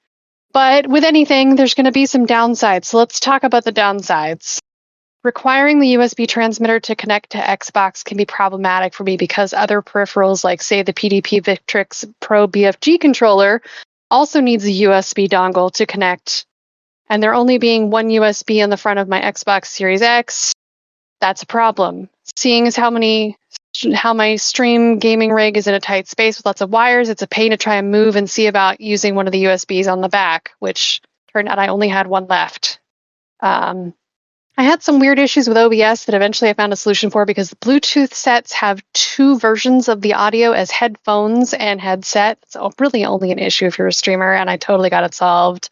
But with anything, there's going to be some downsides. So let's talk about the downsides. Requiring the USB transmitter to connect to Xbox can be problematic for me because other peripherals, like, say, the PDP Victrix Pro BFG controller, also needs a USB dongle to connect. And there only being one USB on the front of my Xbox Series X, that's a problem. Seeing as how my stream gaming rig is in a tight space with lots of wires, it's a pain to try and move and see about using one of the USBs on the back, which turned out I only had one left. I had some weird issues with OBS that eventually I found a solution for because the Bluetooth sets have 2 versions of the audio as headphones and headset. It's really only an issue if you're a streamer, and I totally got it solved.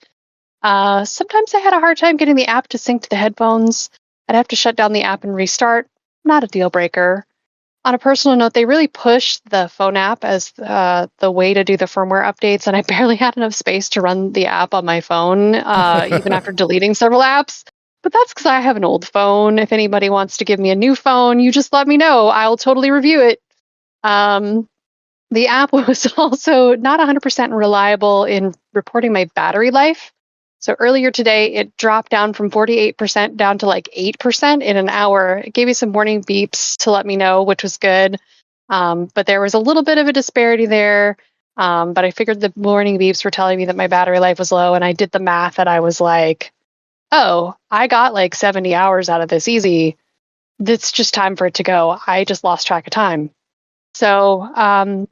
Sometimes I had a hard time getting the app to sync to the headphones. I'd have to shut down the app and restart. Not a deal breaker. On a personal note, they really pushed the phone app as the way to do the firmware updates, and I barely had enough space to run the app on my phone, even after deleting several apps. But that's because I have an old phone. If anybody wants to give me a new phone, you just let me know. I'll totally review it. The app was also not 100% reliable in reporting my battery life. So earlier today, it dropped down from 48% down to 8% in an hour. It gave me some warning beeps to let me know, which was good. But there was a little bit of a disparity there. But I figured the warning beeps were telling me that my battery life was low, and I did the math, and I was like, oh, I got 70 hours out of this easy. It's just time for it to go. I just lost track of time. So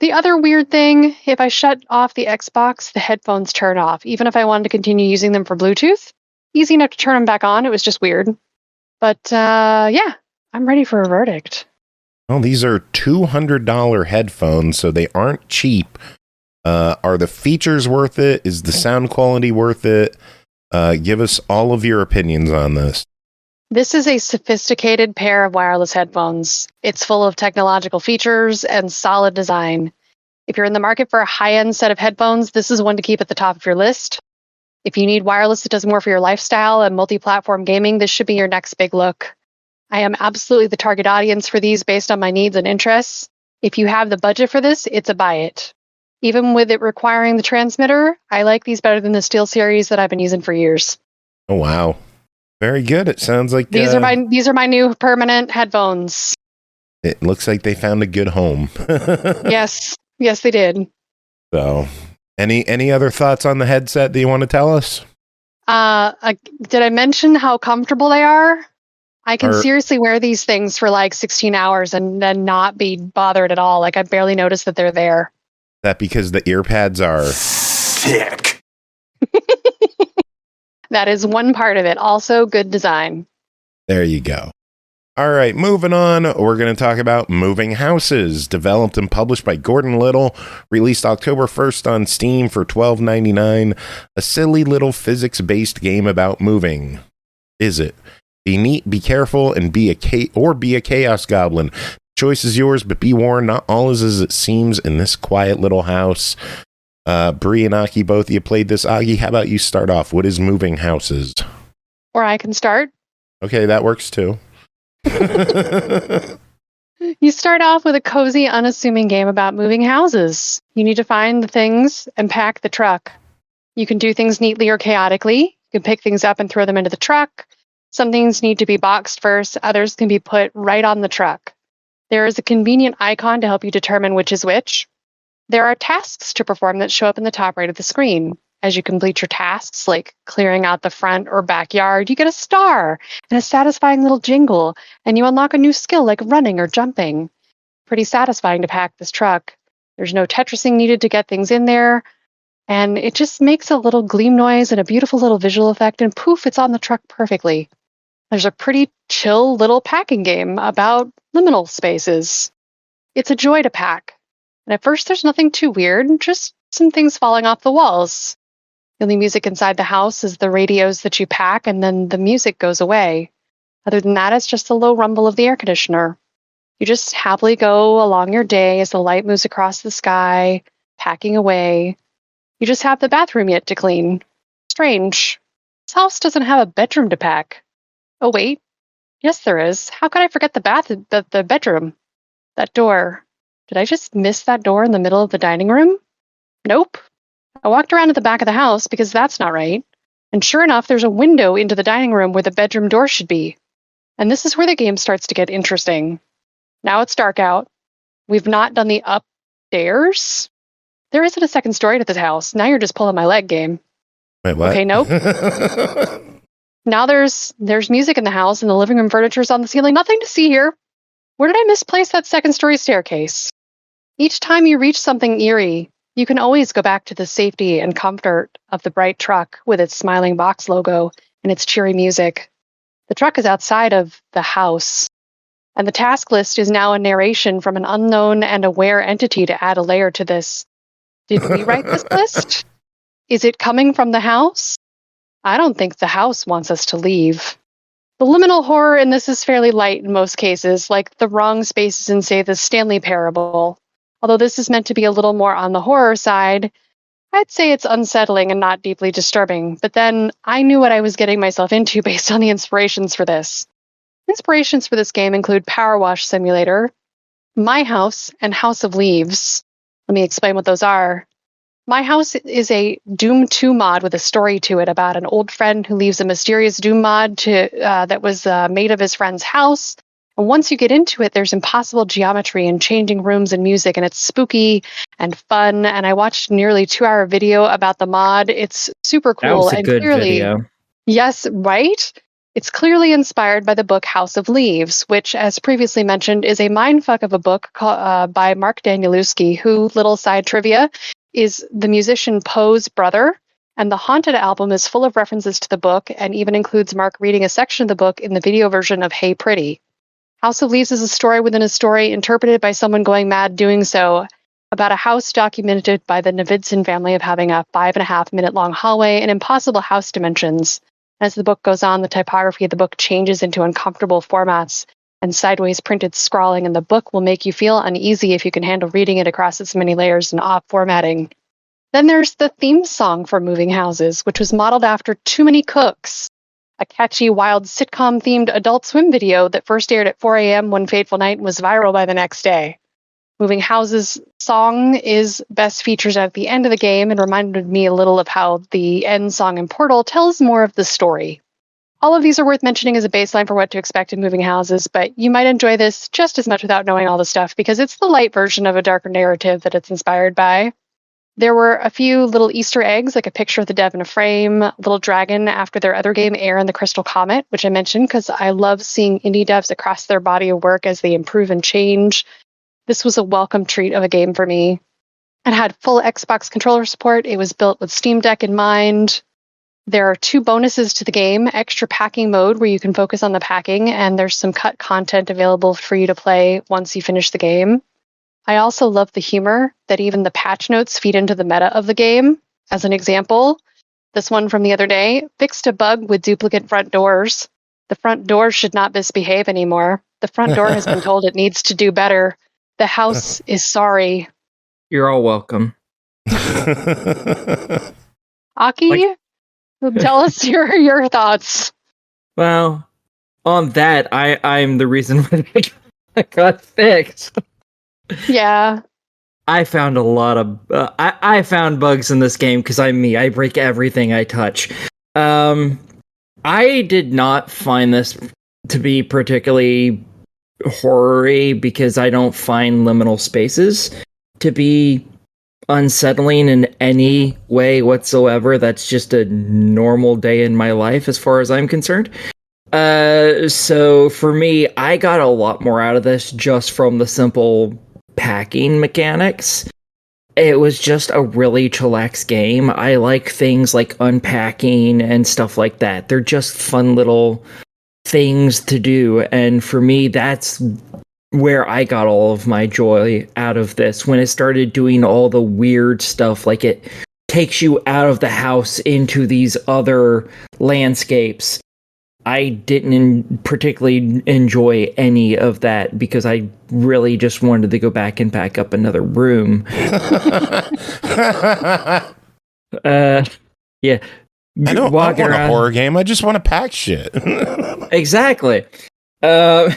the other weird thing, if I shut off the Xbox, the headphones turn off, even if I wanted to continue using them for Bluetooth. Easy enough to turn them back on. It was just weird. But yeah, I'm ready for a verdict. Well, these are $200 headphones, so they aren't cheap. Are the features worth it? Is the sound quality worth it? Give us all of your opinions on this. This is a sophisticated pair of wireless headphones. It's full of technological features and solid design. If you're in the market for a high-end set of headphones, this is one to keep at the top of your list. If you need wireless that does more for your lifestyle and multi-platform gaming, this should be your next big look. I am absolutely the target audience for these based on my needs and interests. If you have the budget for this, it's a buy it. Even with it requiring the transmitter, I like these better than the Steel series that I've been using for years. Oh wow, very good. It sounds like these are my new permanent headphones. It looks like they found a good home. Yes, they did. So, any other thoughts on the headset that you want to tell us? Did I mention how comfortable they are? I can seriously wear these things for like 16 hours and then not be bothered at all. Like I barely notice that they're there. That because the ear pads are thick. That is one part of it. Also, good design. There you go. All right, moving on. We're going to talk about Moving Houses, developed and published by Gordon Little, released October 1st on Steam for $12.99. A silly little physics-based game about moving. Is it? Be neat, be careful, and be a chaos goblin. Choice is yours, but be warned, not all is as it seems in this quiet little house. Bri and Aki, both of you played this. Aki, how about you start off? What is Moving Houses? Or I can start. Okay, that works too. You start off with a cozy, unassuming game about moving houses. You need to find the things and pack the truck. You can do things neatly or chaotically. You can pick things up and throw them into the truck. Some things need to be boxed first. Others can be put right on the truck. There is a convenient icon to help you determine which is which. There are tasks to perform that show up in the top right of the screen. As you complete your tasks, like clearing out the front or backyard, you get a star and a satisfying little jingle, and you unlock a new skill like running or jumping. Pretty satisfying to pack this truck. There's no Tetrising needed to get things in there, and it just makes a little gleam noise and a beautiful little visual effect, and poof, it's on the truck perfectly. There's a pretty chill little packing game about liminal spaces. It's a joy to pack. And at first, there's nothing too weird, just some things falling off the walls. The only music inside the house is the radios that you pack, and then the music goes away. Other than that, it's just the low rumble of the air conditioner. You just happily go along your day as the light moves across the sky, packing away. You just have the bathroom yet to clean. Strange. This house doesn't have a bedroom to pack. Oh, wait. Yes, there is. How could I forget the bedroom? That door. Did I just miss that door in the middle of the dining room? Nope. I walked around to the back of the house because that's not right. And sure enough, there's a window into the dining room where the bedroom door should be. And this is where the game starts to get interesting. Now it's dark out. We've not done the upstairs. There isn't a second story to this house. Now you're just pulling my leg, game. Wait, what? Okay, nope. Now there's music in the house and the living room furniture's on the ceiling. Nothing to see here. Where did I misplace that second story staircase? Each time you reach something eerie, you can always go back to the safety and comfort of the bright truck with its smiling box logo and its cheery music. The truck is outside of the house, and the task list is now a narration from an unknown and aware entity to add a layer to this. Did we write this list? Is it coming from the house? I don't think the house wants us to leave. The liminal horror in this is fairly light in most cases, like the wrong spaces in, say, the Stanley Parable. Although this is meant to be a little more on the horror side, I'd say it's unsettling and not deeply disturbing. But then I knew what I was getting myself into based on the inspirations for this. Inspirations for this game include Power Wash Simulator, My House, and House of Leaves. Let me explain what those are. My House is a Doom 2 mod with a story to it about an old friend who leaves a mysterious Doom mod that was made of his friend's house. And once you get into it, there's impossible geometry and changing rooms and music, and it's spooky and fun. And I watched a nearly 2-hour video about the mod. It's super cool. That was a and good video. Yes, right? It's clearly inspired by the book House of Leaves, which, as previously mentioned, is a mindfuck of a book by Mark Danielewski, who, little side trivia, is the musician Poe's brother, and the Haunted album is full of references to the book and even includes Mark reading a section of the book in the video version of Hey Pretty. House of Leaves is a story within a story interpreted by someone going mad doing so, about a house documented by the Navidson family of having a 5.5-minute-long hallway and impossible house dimensions. As the book goes on, the typography of the book changes into uncomfortable formats, and sideways printed scrawling in the book will make you feel uneasy if you can handle reading it across its many layers and off formatting. Then there's the theme song for Moving Houses, which was modeled after Too Many Cooks, a catchy, wild sitcom-themed Adult Swim video that first aired at 4 a.m. one fateful night and was viral by the next day. Moving Houses song is best featured at the end of the game and reminded me a little of how the end song in Portal tells more of the story. All of these are worth mentioning as a baseline for what to expect in Moving Houses, but you might enjoy this just as much without knowing all the stuff because it's the light version of a darker narrative that it's inspired by. There were a few little Easter eggs, like a picture of the dev in a frame, Little Dragon after their other game, Air and the Crystal Comet, which I mentioned because I love seeing indie devs across their body of work as they improve and change. This was a welcome treat of a game for me. It had full Xbox controller support. It was built with Steam Deck in mind. There are 2 bonuses to the game, extra packing mode where you can focus on the packing, and there's some cut content available for you to play once you finish the game. I also love the humor that even the patch notes feed into the meta of the game. As an example, this one from the other day, fixed a bug with duplicate front doors. The front door should not misbehave anymore. The front door has been told it needs to do better. The house is sorry. You're all welcome. Aki, tell us your thoughts. Well, on that, I'm the reason why I got fixed. Yeah. I found a lot of... I found bugs in this game because I'm me. I break everything I touch. I did not find this to be particularly horror-y because I don't find liminal spaces to be unsettling in any way whatsoever. That's just a normal day in my life as far as I'm concerned. So for me, I got a lot more out of this just from the simple packing mechanics. It was just a really chillax game. I like things like unpacking and stuff like that. They're just fun little things to do, and for me, that's where I got all of my joy out of this. When it started doing all the weird stuff, like it takes you out of the house into these other landscapes, I didn't particularly enjoy any of that because I really just wanted to go back and pack up another room. Yeah. I don't want a horror game. I just want to pack shit. Exactly. So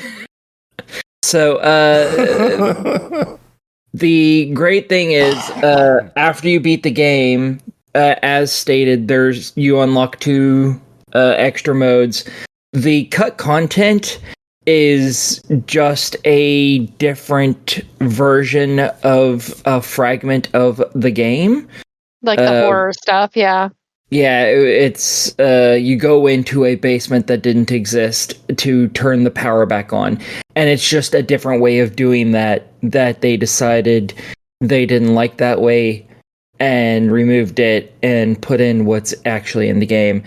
the great thing is, after you beat the game, as stated, you unlock 2 extra modes. The cut content is just a different version of a fragment of the game. Like the horror stuff, yeah. Yeah, it's you go into a basement that didn't exist to turn the power back on, and it's just a different way of doing that they decided they didn't like that way and removed it and put in what's actually in the game.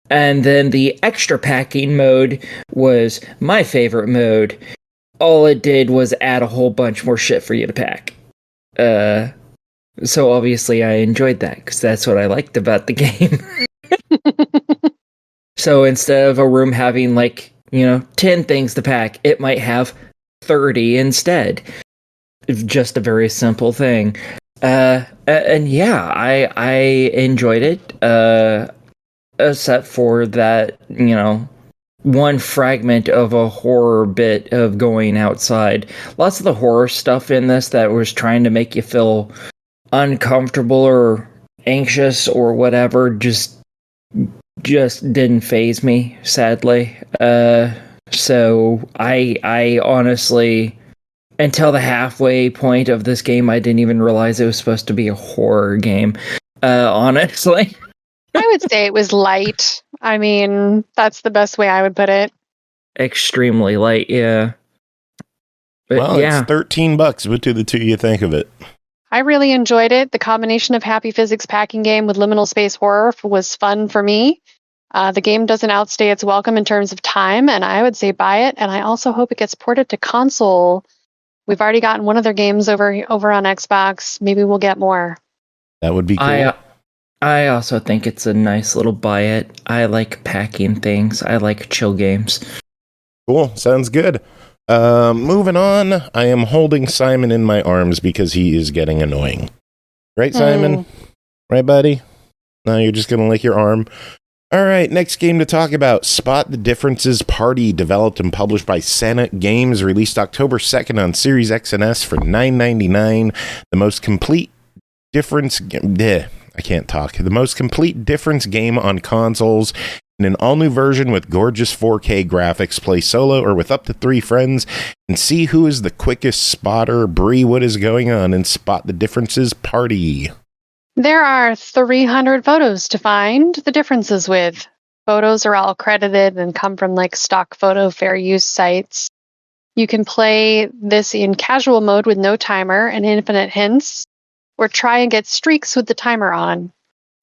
And then the extra packing mode was my favorite mode. All it did was add a whole bunch more shit for you to pack. So obviously I enjoyed that because that's what I liked about the game. So instead of a room having 10 things to pack, it might have 30 instead. Just a very simple thing. And yeah, I enjoyed it. Except for that, one fragment of a horror bit of going outside. Lots of the horror stuff in this that was trying to make you feel uncomfortable or anxious or whatever just didn't faze me, sadly. So I honestly, until the halfway point of this game, I didn't even realize it was supposed to be a horror game. Honestly. I would say it was light. I mean, that's the best way I would put it. Extremely light, yeah. But well, yeah. It's $13. What do the two of you think of it? I really enjoyed it. The combination of happy physics packing game with liminal space horror was fun for me. The game doesn't outstay its welcome in terms of time, and I would say buy it. And I also hope it gets ported to console. We've already gotten one of their games over on Xbox. Maybe we'll get more. That would be cool. I also think it's a nice little buy it. I like packing things. I like chill games. Cool. Sounds good. Moving on. I am holding Simon in my arms because he is getting annoying. Right, Simon? Right, buddy? No, you're just going to lick your arm. All right, next game to talk about, Spot the Differences Party, developed and published by Sanuk Games, released October 2nd on Series X and S for $9.99. The most complete difference... I can't talk. The most complete difference game on consoles. In an all-new version with gorgeous 4K graphics, play solo or with up to 3 friends, and see who is the quickest spotter. Bri, what is going on in Spot the Differences Party? There are 300 photos to find the differences with. Photos are all credited and come from like stock photo fair use sites. You can play this in casual mode with no timer and infinite hints, or try and get streaks with the timer on.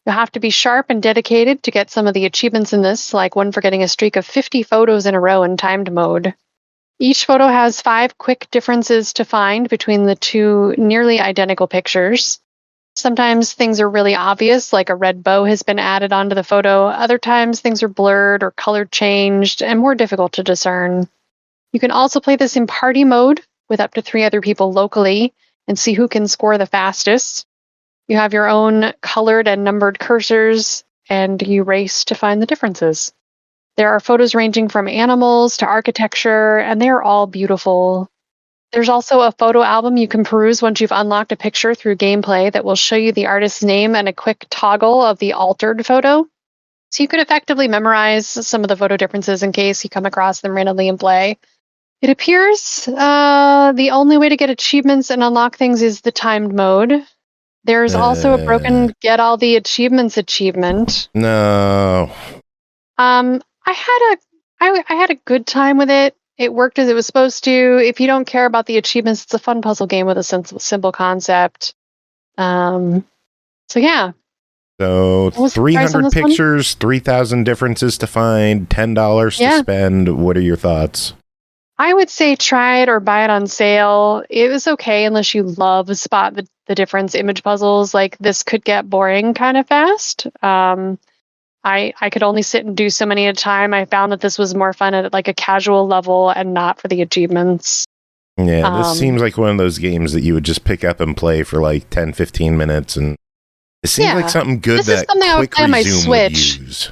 You'll have to be sharp and dedicated to get some of the achievements in this, like one for getting a streak of 50 photos in a row in timed mode. Each photo has 5 quick differences to find between the 2 nearly identical pictures. Sometimes things are really obvious, like a red bow has been added onto the photo. Other times things are blurred or color changed and more difficult to discern. You can also play this in party mode with up to 3 other people locally and see who can score the fastest. You have your own colored and numbered cursors, and you race to find the differences. There are photos ranging from animals to architecture, and they're all beautiful. There's also a photo album you can peruse once you've unlocked a picture through gameplay that will show you the artist's name and a quick toggle of the altered photo. So you could effectively memorize some of the photo differences in case you come across them randomly in play. It appears the only way to get achievements and unlock things is the timed mode. There's also a broken get all the achievements achievement. No. I had a good time with it. It worked as it was supposed to. If you don't care about the achievements, it's a fun puzzle game with a simple concept. So yeah. So 300 pictures, 3,000 differences to find, $10 to spend. What are your thoughts? I would say try it or buy it on sale. It was okay unless you love Spot the Difference image puzzles. Like, this could get boring kind of fast. I could only sit and do so many at a time. I found that this was more fun at like a casual level and not for the achievements. Yeah, this seems like one of those games that you would just pick up and play for like 10, 15 minutes. And it seems like something good this is something I would play on my Switch. Would use.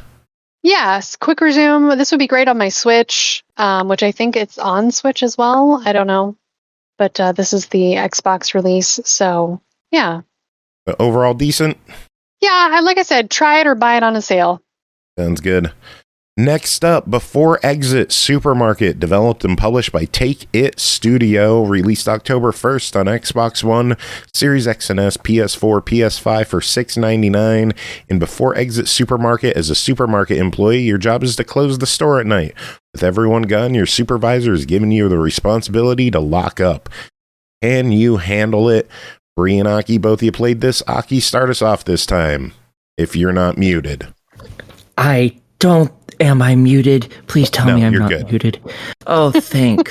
Yes, quick resume. This would be great on my Switch, which I think it's on Switch as well. I don't know. But this is the Xbox release. So, yeah. But overall decent? Yeah, like I said, try it or buy it on a sale. Sounds good. Next up, Before Exit Supermarket, developed and published by Take It Studio, released October 1st on Xbox One, Series X and S, PS4, PS5 for $6.99. In Before Exit Supermarket, as a supermarket employee, your job is to close the store at night. With everyone gone, your supervisor is giving you the responsibility to lock up. Can you handle it? Bri and Aki, both of you played this. Aki, start us off this time, if you're not muted. I don't. Am I muted? Please tell me I'm not good. Muted. Oh, thank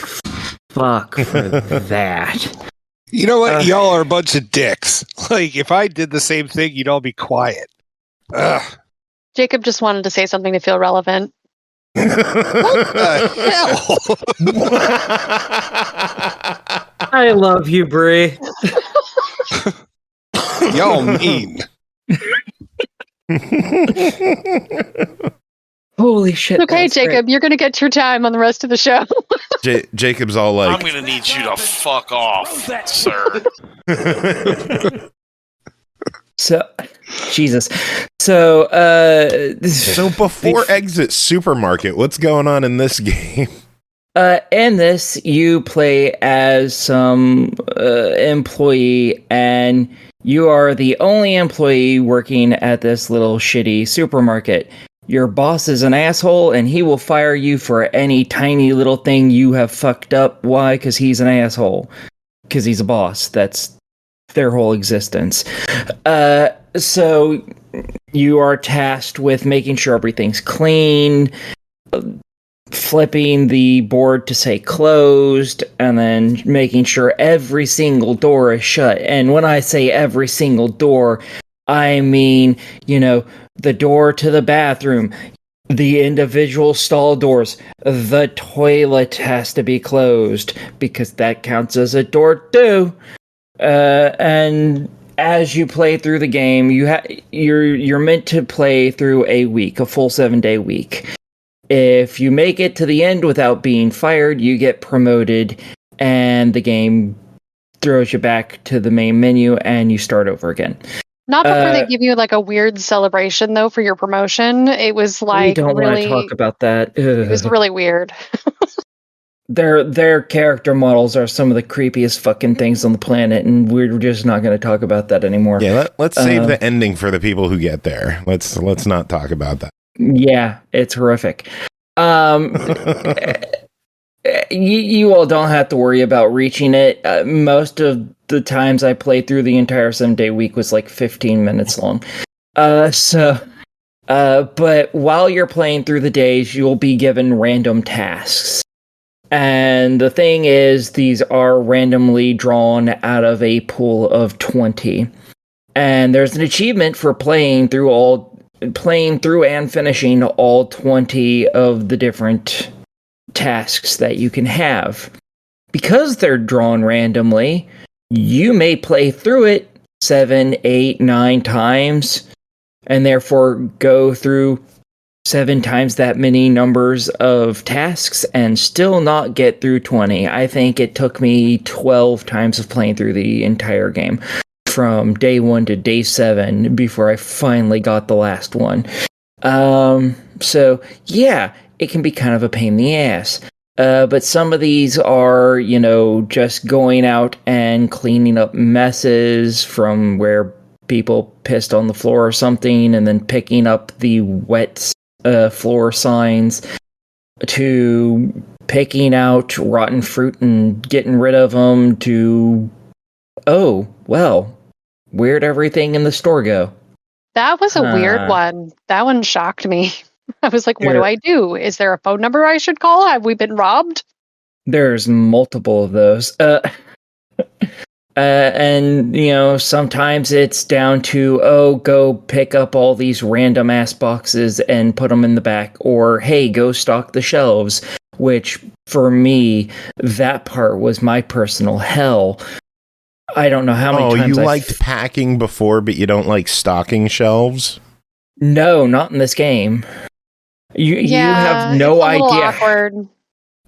fuck for that. You know what? Y'all are a bunch of dicks. Like, if I did the same thing, you'd all be quiet. Ugh. Jacob just wanted to say something to feel relevant. What the hell? I love you, Bri. Y'all mean. Holy shit. Okay, Jacob, you're going to get your time on the rest of the show. Jacob's all like, I'm going to need you to fuck off, sir. So, Jesus. So, so Before Exit Supermarket, what's going on in this game? In this, you play as some employee, and you are the only employee working at this little shitty supermarket. Your boss is an asshole, and he will fire you for any tiny little thing you have fucked up. Why? Because he's an asshole. Because he's a boss. That's their whole existence. So you are tasked with making sure everything's clean, flipping the board to say closed, and then making sure every single door is shut. And when I say every single door, I mean, the door to the bathroom, the individual stall doors, the toilet has to be closed because that counts as a door too. And as you play through the game, you're meant to play through a week, a full 7-day week. If you make it to the end without being fired, you get promoted, and the game throws you back to the main menu, and you start over again. Not before they give you like a weird celebration though for your promotion. It was like we don't want to talk about that. It was really weird. Their character models are some of the creepiest fucking things on the planet, and we're just not going to talk about that anymore. Yeah, let's save the ending for the people who get there. Let's not talk about that. Yeah, it's horrific. You all don't have to worry about reaching it. Most of the times I played through the entire 7-day week was like 15 minutes long. But while you're playing through the days, you'll be given random tasks. And the thing is, these are randomly drawn out of a pool of 20. And there's an achievement for playing through and finishing all 20 of the different tasks that you can have. Because they're drawn randomly, you may play through it 7, 8, 9 times, and therefore go through 7 times that many numbers of tasks and still not get through 20. I think it took me 12 times of playing through the entire game from day 1 to day 7 before I finally got the last one. So yeah, it can be kind of a pain in the ass. But some of these are, just going out and cleaning up messes from where people pissed on the floor or something, and then picking up the wet floor signs, to picking out rotten fruit and getting rid of them, to, where'd everything in the store go? That was a weird one. That one shocked me. I was like, what do I do? Is there a phone number I should call? Have we been robbed? There's multiple of those. And, sometimes it's down to, go pick up all these random ass boxes and put them in the back. Or, hey, go stock the shelves. Which, for me, that part was my personal hell. I don't know how many times liked packing before, but you don't like stocking shelves? No, not in this game. You have no idea. Awkward.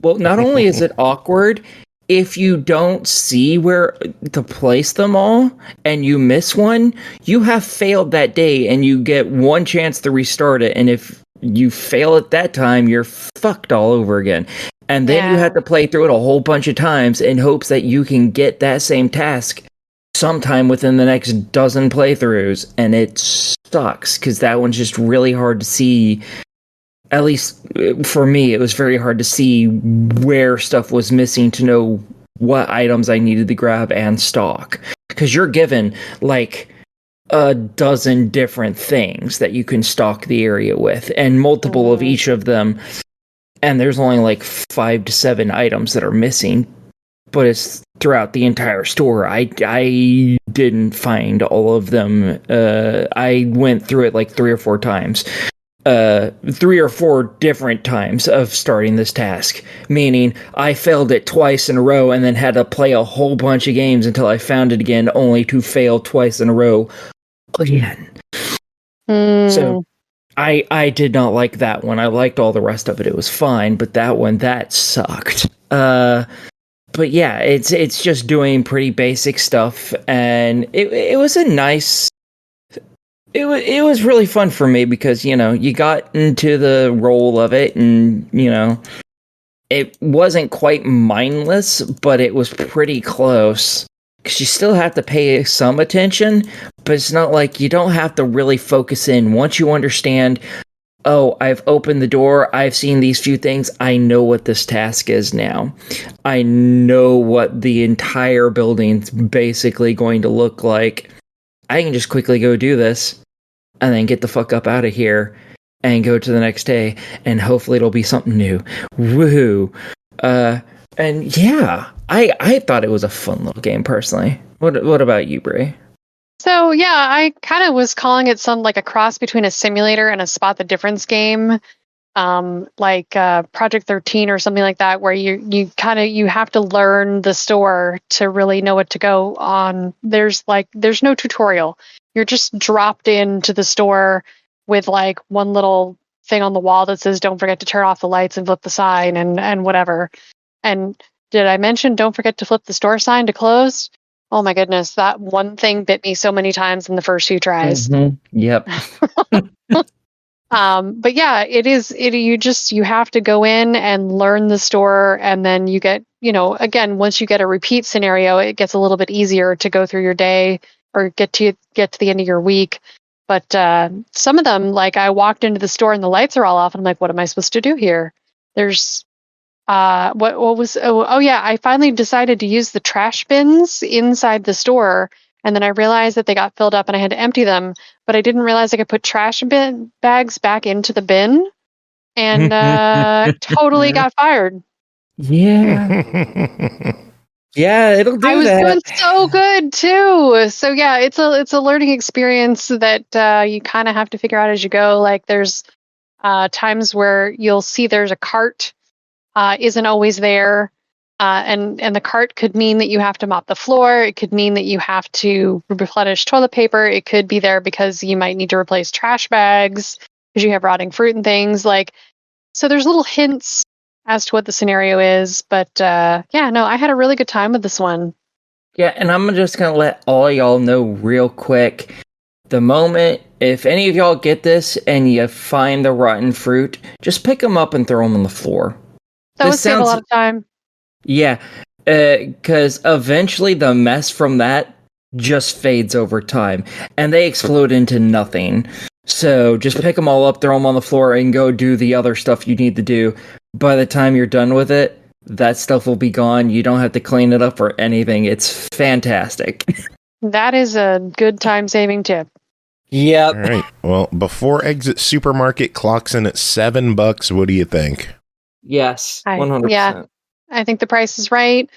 Well, not only is it awkward, if you don't see where to place them all and you miss one, you have failed that day and you get one chance to restart it. And if you fail it that time, you're fucked all over again. And then you have to play through it a whole bunch of times in hopes that you can get that same task sometime within the next dozen playthroughs. And it sucks because that one's just really hard to see. At least for me, it was very hard to see where stuff was missing to know what items I needed to grab and stock. Because you're given like a dozen different things that you can stock the area with, and multiple of each of them. And there's only like 5 to 7 items that are missing, but it's throughout the entire store. I didn't find all of them. I went through it like 3 or 4 times. 3 or 4 different times of starting this task, meaning I failed it twice in a row and then had to play a whole bunch of games until I found it again, only to fail twice in a row again. So I did not like that one. I liked all the rest of it. It was fine, but that sucked. But yeah, it's just doing pretty basic stuff, and it was a nice. It was really fun for me because, you got into the role of it, and, it wasn't quite mindless, but it was pretty close. Because you still have to pay some attention, but it's not like you don't have to really focus in. Once you understand, I've opened the door, I've seen these few things, I know what this task is now. I know what the entire building's basically going to look like. I can just quickly go do this, and then get the fuck up out of here, and go to the next day, and hopefully it'll be something new. Woohoo! And yeah, I thought it was a fun little game personally. What about you, Bri? So yeah, I kind of was calling it like a cross between a simulator and a spot the difference game. like Project 13 or something like that, where you have to learn the store to really know what to go on. There's no tutorial. You're just dropped into the store with like one little thing on the wall that says don't forget to turn off the lights and flip the sign and whatever. And did I mention don't forget to flip the store sign to close? Oh my goodness, that one thing bit me so many times in the first few tries. Mm-hmm. Yep. But yeah, you have to go in and learn the store, and then you get, again, once you get a repeat scenario, it gets a little bit easier to go through your day or get to the end of your week. But some of them, like I walked into the store and the lights are all off, and I'm like, what am I supposed to do here? There's I finally decided to use the trash bins inside the store, and then I realized that they got filled up and I had to empty them, but I didn't realize I could put trash bin bags back into the bin, and totally got fired. Yeah. Yeah, it'll do that. I was doing so good too. So yeah, it's a learning experience that you kind of have to figure out as you go. Like there's times where you'll see there's a cart isn't always there. And the cart could mean that you have to mop the floor. It could mean that you have to replenish toilet paper. It could be there because you might need to replace trash bags because you have rotting fruit and things. So there's little hints as to what the scenario is. But I had a really good time with this one. Yeah, and I'm just going to let all y'all know real quick. The moment, if any of y'all get this and you find the rotten fruit, just pick them up and throw them on the floor. That would save a lot of time. Yeah, because eventually the mess from that just fades over time, and they explode into nothing. So just pick them all up, throw them on the floor, and go do the other stuff you need to do. By the time you're done with it, that stuff will be gone. You don't have to clean it up or anything. It's fantastic. That is a good time-saving tip. Yep. All right. Well, before Exit Supermarket clocks in at $7, what do you think? Yes, 100%. Yeah, I think the price is right.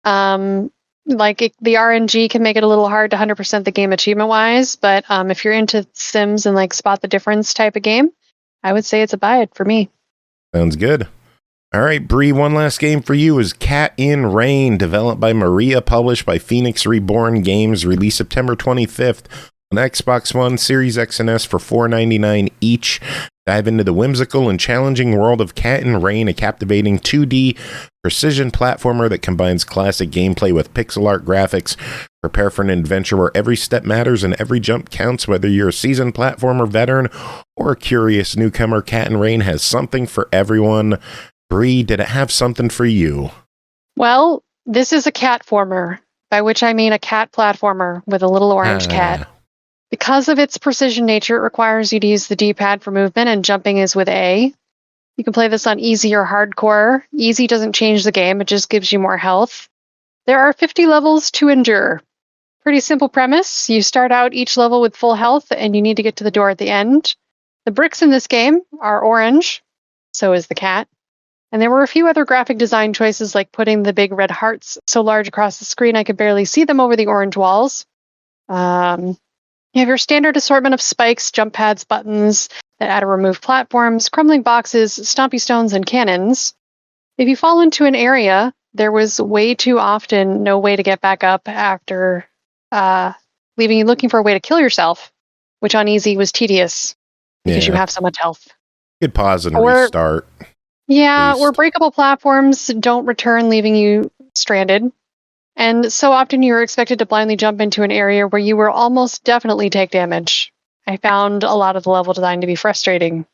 The RNG can make it a little hard to 100% the game achievement-wise, but if you're into Sims and spot the difference type of game, I would say it's a buy it for me. Sounds good. All right, Bri, one last game for you is Cat in Rain, developed by Maria, published by Phoenix Reborn Games, released September 25th on Xbox One, Series X and S for $4.99 each. Dive into the whimsical and challenging world of Cat in Rain, a captivating 2D precision platformer that combines classic gameplay with pixel art graphics. Prepare for an adventure where every step matters and every jump counts, whether you're a seasoned platformer veteran or a curious newcomer. Cat in Rain has something for everyone. Bri, did it have something for you? Well, this is a catformer, by which I mean a cat platformer with a little orange cat. Because of its precision nature, it requires you to use the D-pad for movement, and jumping is with A. You can play this on easy or hardcore. Easy doesn't change the game, it just gives you more health. There are 50 levels to endure. Pretty simple premise. You start out each level with full health, and you need to get to the door at the end. The bricks in this game are orange, so is the cat. And there were a few other graphic design choices, like putting the big red hearts so large across the screen I could barely see them over the orange walls. You have your standard assortment of spikes, jump pads, buttons that add or remove platforms, crumbling boxes, stompy stones, and cannons. If you fall into an area, there was way too often no way to get back up after leaving you looking for a way to kill yourself, which on easy was tedious because you have so much health. You could pause and restart. Yeah, or breakable platforms don't return, leaving you stranded. And so often you're expected to blindly jump into an area where you will almost definitely take damage. I found a lot of the level design to be frustrating.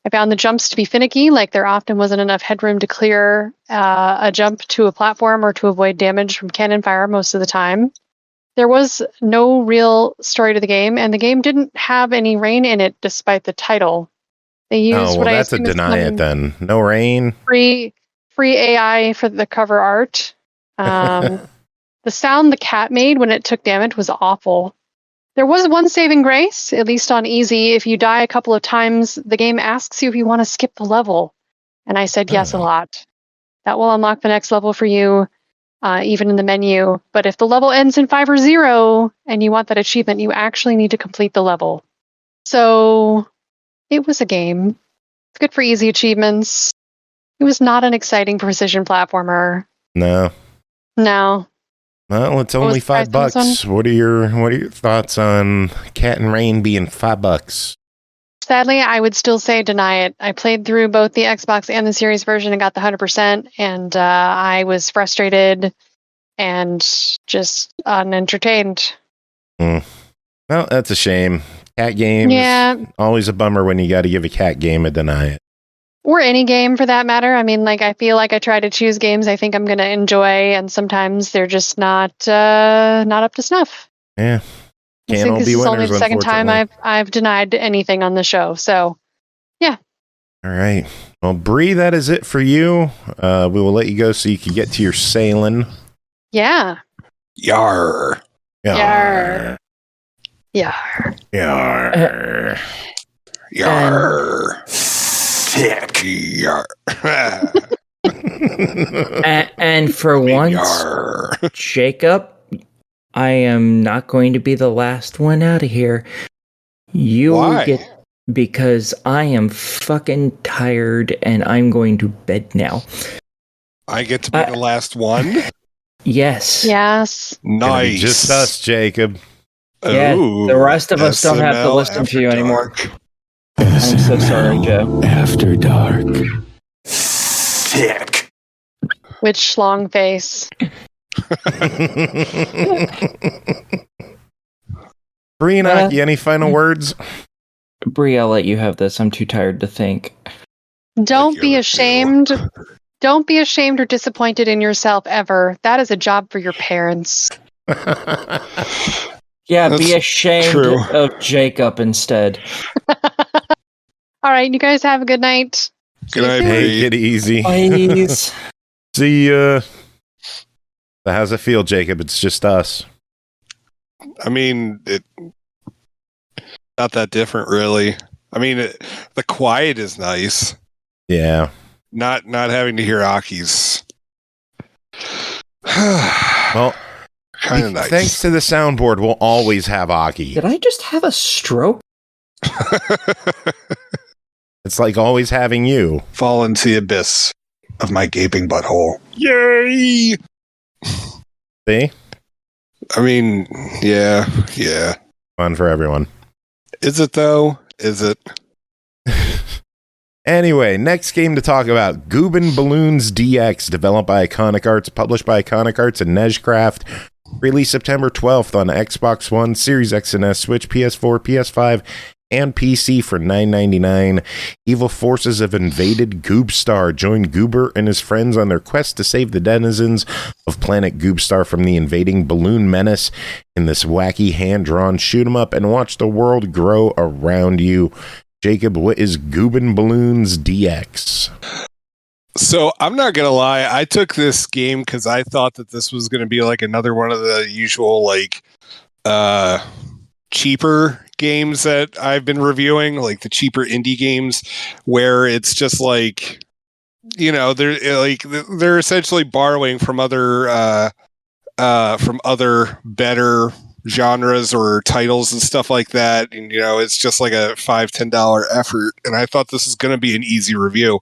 I found the jumps to be finicky, like there often wasn't enough headroom to clear a jump to a platform or to avoid damage from cannon fire most of the time. There was no real story to the game, and the game didn't have any rain in it despite the title. They used what I assume that's a deny it then. No rain. Free AI for the cover art. The sound the cat made when it took damage was awful. There was one saving grace, at least on easy. If you die a couple of times, the game asks you if you want to skip the level. And I said yes a lot. That will unlock the next level for you, even in the menu. But if the level ends in 5 or 0 and you want that achievement, you actually need to complete the level. So it was a game. It's good for easy achievements. It was not an exciting precision platformer. No. No. Well, it's only $5. What are your thoughts on Cat and Rain being $5? Sadly, I would still say deny it. I played through both the Xbox and the Series version and got the 100%, and I was frustrated and just unentertained. Well, that's a shame. Cat games, always a bummer when you got to give a cat game a deny it. Or any game for that matter. I mean, like, I feel like I try to choose games I think I'm going to enjoy, and sometimes they're just not up to snuff. Yeah. I think this is only the second time I've denied anything on the show, so yeah. All right. Well, Bri, that is it for you. We will let you go so you can get to your sailing. Yeah. Yar. Yar. Yar. Yar. Yar. Thick. Yar. And for once, Yar. Jacob, I am not going to be the last one out of here. Why? Because I am fucking tired and I'm going to bed now. I get to be the last one? Yes. Yes. Nice. Just us, Jacob. Yeah, Ooh, the rest of us don't have to SML listen to you After anymore. Dark. I'm so sorry, Joe. After dark. Thick. With schlong face. Bri and Aki, any final words? Bri, I'll let you have this. I'm too tired to think. Don't be ashamed. Don't be ashamed or disappointed in yourself ever. That is a job for your parents. Yeah, That's be ashamed true. of Jacob instead. All right, you guys have a good night. Good night, Take it easy. Please. See ya. How's it feel, Jacob? It's just us. I mean, not that different, really. I mean, the quiet is nice. Yeah. Not having to hear Aki's. Well, kind of nice. Thanks to the soundboard, we'll always have Aki. Did I just have a stroke? It's like always having you. Fall into the abyss of my gaping butthole. Yay! See? I mean, yeah. Fun for everyone. Is it, though? Is it? Anyway, next game to talk about, GoobnBalloonsDX, developed by IconicArts, published by IconicArts and Nejcraft, released September 12th on Xbox One, Series X and S, Switch, PS4, PS5, and PC for $9.99. Evil forces have invaded Goobstar. Join Goober and his friends on their quest to save the denizens of planet Goobstar from the invading balloon menace in this wacky hand-drawn shoot-'em-up and watch the world grow around you. Jacob, what is GoobnBalloonsDX? So I'm not gonna lie, I took this game because I thought that this was gonna be like another one of the usual like cheaper games that I've been reviewing, like the cheaper indie games, where it's just like, you know, they're essentially borrowing from other better genres or titles and stuff like that, and you know, it's just like a $5-10 effort, and I thought this was going to be an easy review.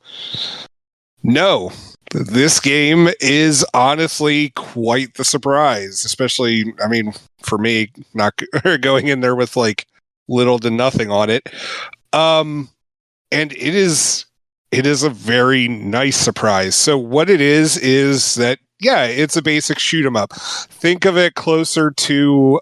No, this game is honestly quite the surprise, especially, I mean, for me, not going in there with like little to nothing on it, and it is a very nice surprise. So what it is that, yeah, it's a basic shoot 'em up. Think of it closer to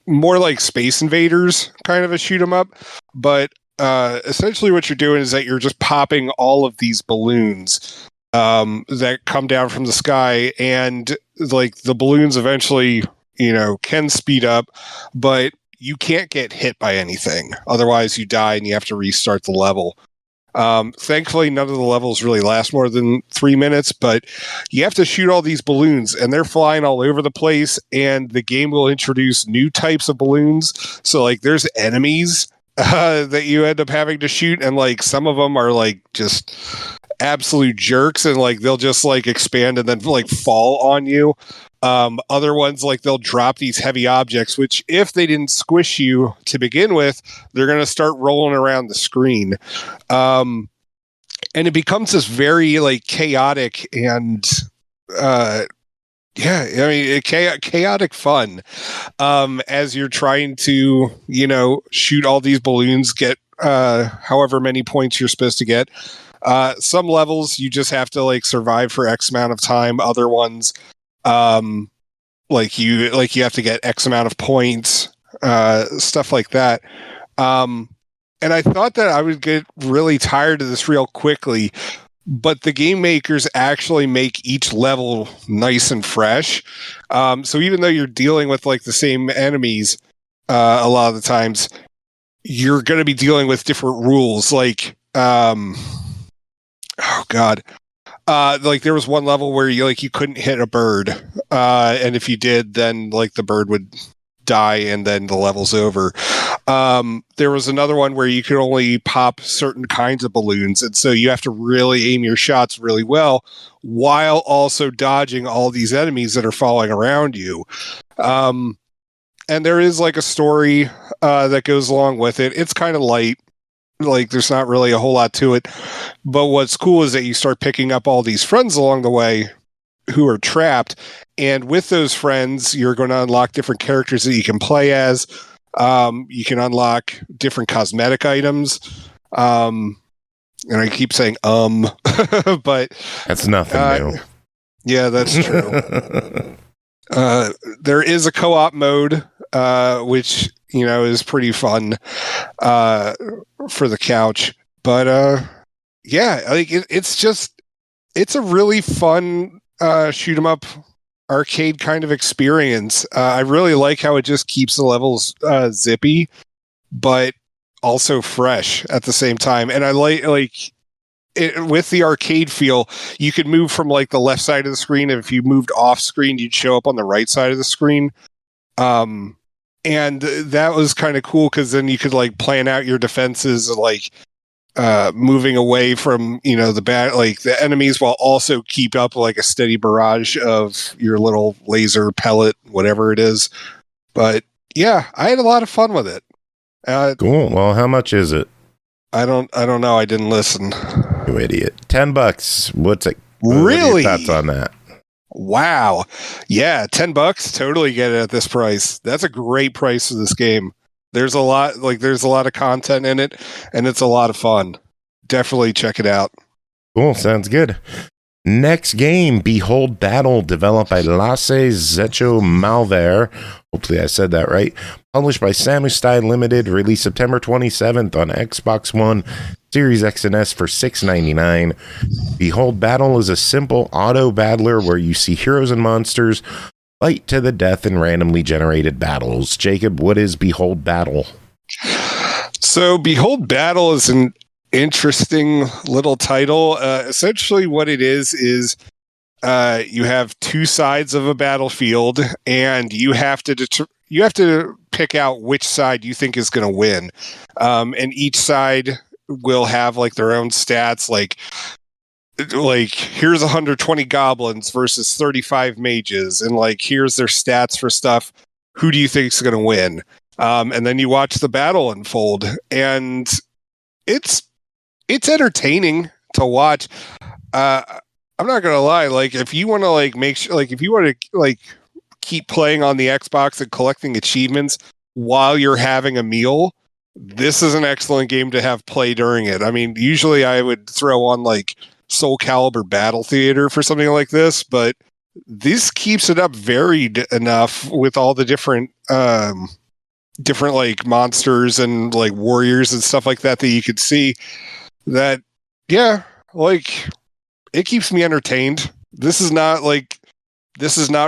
more like Space Invaders kind of a shoot 'em up, but essentially what you're doing is that you're just popping all of these balloons that come down from the sky, and like the balloons eventually, you know, can speed up, but you can't get hit by anything. Otherwise you die and you have to restart the level. Thankfully, none of the levels really last more than 3 minutes, but you have to shoot all these balloons, and they're flying all over the place, and the game will introduce new types of balloons. So, like, there's enemies that you end up having to shoot, and, like, some of them are, like, just absolute jerks, and like they'll just like expand and then like fall on you. Other ones, like they'll drop these heavy objects, which if they didn't squish you to begin with, they're going to start rolling around the screen. And it becomes this very like chaotic and chaotic fun as you're trying to, shoot all these balloons, get however many points you're supposed to get. Some levels you just have to like survive for X amount of time. Other ones, like you have to get X amount of points, stuff like that. And I thought that I would get really tired of this real quickly, but the game makers actually make each level nice and fresh. So even though you're dealing with like the same enemies, a lot of the times you're going to be dealing with different rules. Like, like there was one level where you couldn't hit a bird. And if you did, then like the bird would die and then the level's over. There was another one where you could only pop certain kinds of balloons, and so you have to really aim your shots really well while also dodging all these enemies that are falling around you. And there is like a story that goes along with it. It's kind of light, like there's not really a whole lot to it, but what's cool is that you start picking up all these friends along the way who are trapped, and with those friends you're going to unlock different characters that you can play as. You can unlock different cosmetic items, and I keep saying but that's nothing new. Yeah, that's true. There is a co-op mode, which is pretty fun for the couch, but it's a really fun shoot 'em up arcade kind of experience. I really like how it just keeps the levels zippy, but also fresh at the same time. And I like it, with the arcade feel, you could move from like the left side of the screen, and if you moved off screen, you'd show up on the right side of the screen. And that was kind of cool because then you could like plan out your defenses, like moving away from the enemies while also keep up like a steady barrage of your little laser pellet, whatever it is. But yeah, I had a lot of fun with it. Cool. Well, how much is it? I don't know. I didn't listen. You idiot. $10. What's it? Really? What are your thoughts on that? Wow. Yeah, $10. Totally get it at this price. That's a great price for this game. There's a lot of content in it, and it's a lot of fun. Definitely check it out. Cool, sounds good. Next game, Behold Battle, developed by Lasse, Zacho, Malver. Hopefully I said that right. Published by Samustai Limited, released September 27th on Xbox One, Series X and S for $6.99. Behold Battle is a simple auto battler where you see heroes and monsters fight to the death in randomly generated battles. Jacob, what is Behold Battle? So Behold Battle is an interesting little title. Essentially what it is you have two sides of a battlefield, and you have to pick out which side you think is going to win. And each side will have like their own stats, like here's 120 goblins versus 35 mages, and like here's their stats for stuff. Who do you think is going to win? And then you watch the battle unfold, and it's entertaining to watch. I'm not gonna lie, like if you want to like make sure, like if you want to like keep playing on the Xbox and collecting achievements while you're having a meal, this is an excellent game to have play during it. I mean, usually I would throw on like Soul Calibur Battle Theater for something like this, but this keeps it up varied enough with all the different like monsters and like warriors and stuff like that you could see that, yeah, like it keeps me entertained. This is not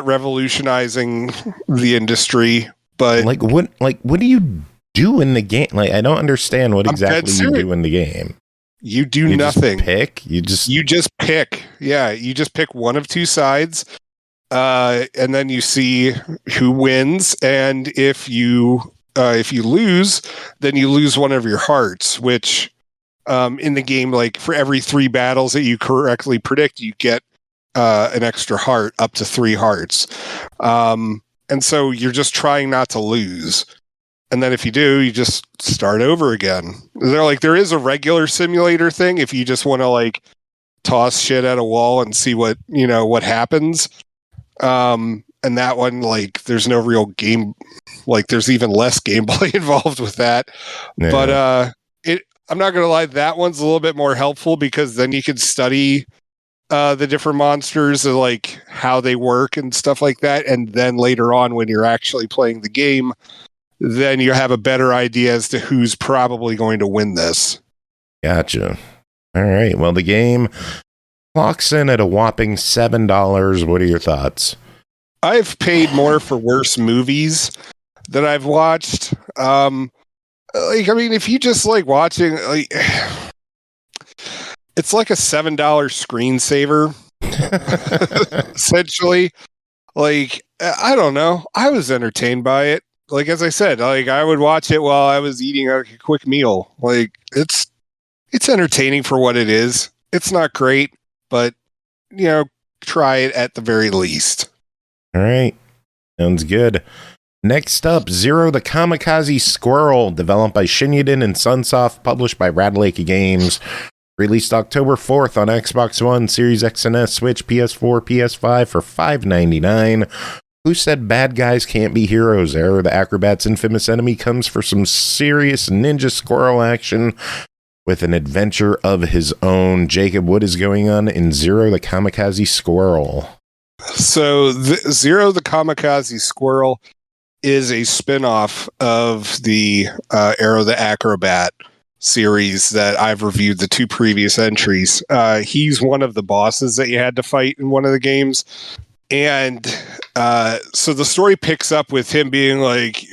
revolutionizing the industry, but what do you do in the game? Like, I don't understand what exactly you do in the game. You do nothing. You just pick. Yeah, you just pick one of two sides, and then you see who wins. And if you lose, then you lose one of your hearts, which in the game, like for every 3 battles that you correctly predict, you get an extra heart, up to 3 hearts. And so you're just trying not to lose. And then if you do, you just start over again. There is a regular simulator thing if you just want to like toss shit at a wall and see what happens. And that one, like, there's no real game, like there's even less gameplay involved with that. Yeah. But I'm not gonna lie, that one's a little bit more helpful because then you can study the different monsters and like how they work and stuff like that. And then later on, when you're actually playing the game, then you have a better idea as to who's probably going to win this. Gotcha. All right. Well, the game clocks in at a whopping $7. What are your thoughts? I've paid more for worse movies that I've watched. If you just like watching, like, it's like a $7 screensaver, essentially. Like, I don't know. I was entertained by it. Like, as I said, like I would watch it while I was eating a quick meal. Like, it's entertaining for what it is. It's not great, but try it at the very least. All right. Sounds good. Next up, Zero the Kamikaze Squirrel, developed by Shinyuden and SUNSOFT, published by Ratalaika Games. Released October 4th on Xbox One, Series X and S, Switch, PS4, PS5 for $5.99. Who said bad guys can't be heroes? Arrow the Acrobat's infamous enemy comes for some serious ninja squirrel action with an adventure of his own. Jacob, what is going on in Zero the Kamikaze Squirrel? So, Zero the Kamikaze Squirrel is a spin-off of the Arrow the Acrobat series that I've reviewed the 2 previous entries. He's one of the bosses that you had to fight in one of the games. And so the story picks up with him being like,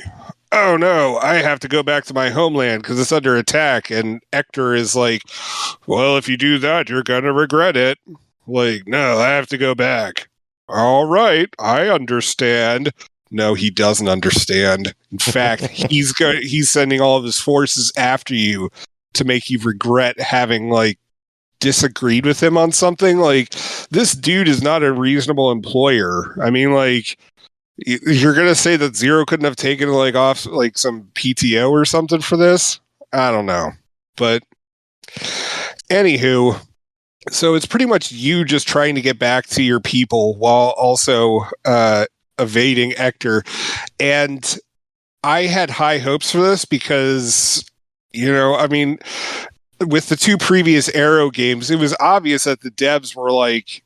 oh no, I have to go back to my homeland because it's under attack. And Hector is like, well, if you do that, you're going to regret it. Like, no, I have to go back. All right, I understand. No, he doesn't understand. In fact, he's sending all of his forces after you to make you regret having like disagreed with him on something. Like, this dude is not a reasonable employer. I mean, like, you're gonna say that Zero couldn't have taken like off like some PTO or something for this? I don't know. But anywho, so it's pretty much you just trying to get back to your people while also evading Hector. And I had high hopes for this because, with the 2 previous Arrow games, it was obvious that the devs were like,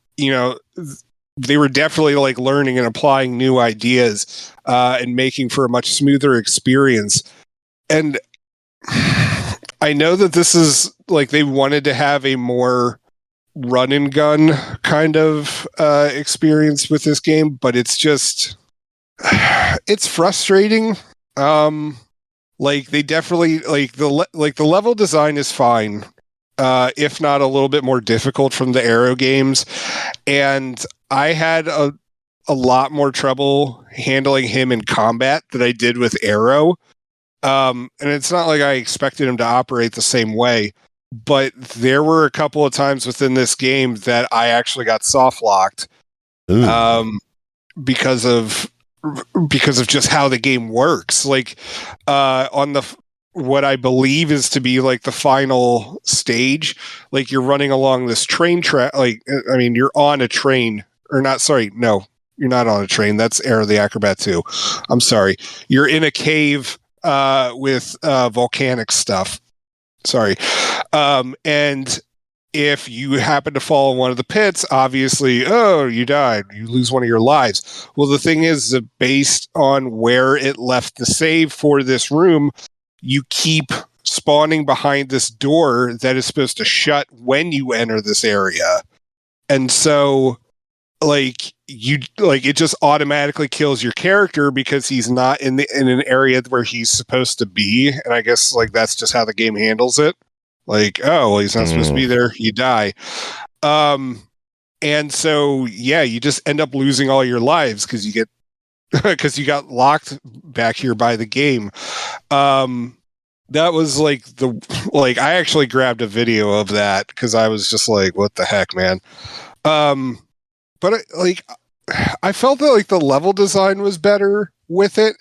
they were definitely like learning and applying new ideas and making for a much smoother experience. And I know that this is like they wanted to have a more run and gun kind of experience with this game, but it's just it's frustrating. Like they definitely like the level design is fine, if not a little bit more difficult from the Arrow games, and I had a lot more trouble handling him in combat than I did with Arrow. And it's not like I expected him to operate the same way, but there were a couple of times within this game that I actually got soft locked, because of just how the game works. Like, on what I believe is to be like the final stage, like you're running along this train track. Like, I mean, you're on a train or not. Sorry. No, you're not on a train. That's Arrow the Acrobat 2. I'm sorry. You're in a cave, with, volcanic stuff. Sorry. And if you happen to fall in one of the pits, obviously, you died. You lose one of your lives. Well, the thing is that based on where it left the save for this room, you keep spawning behind this door that is supposed to shut when you enter this area. And so, like, it just automatically kills your character because he's not in an area where he's supposed to be. And I guess, like, that's just how the game handles it. Like, oh, well, he's not supposed to be there. You die. And so, yeah, you just end up losing all your lives because you got locked back here by the game. that was like I actually grabbed a video of that because I was just like, what the heck, man. But I felt that like the level design was better with it,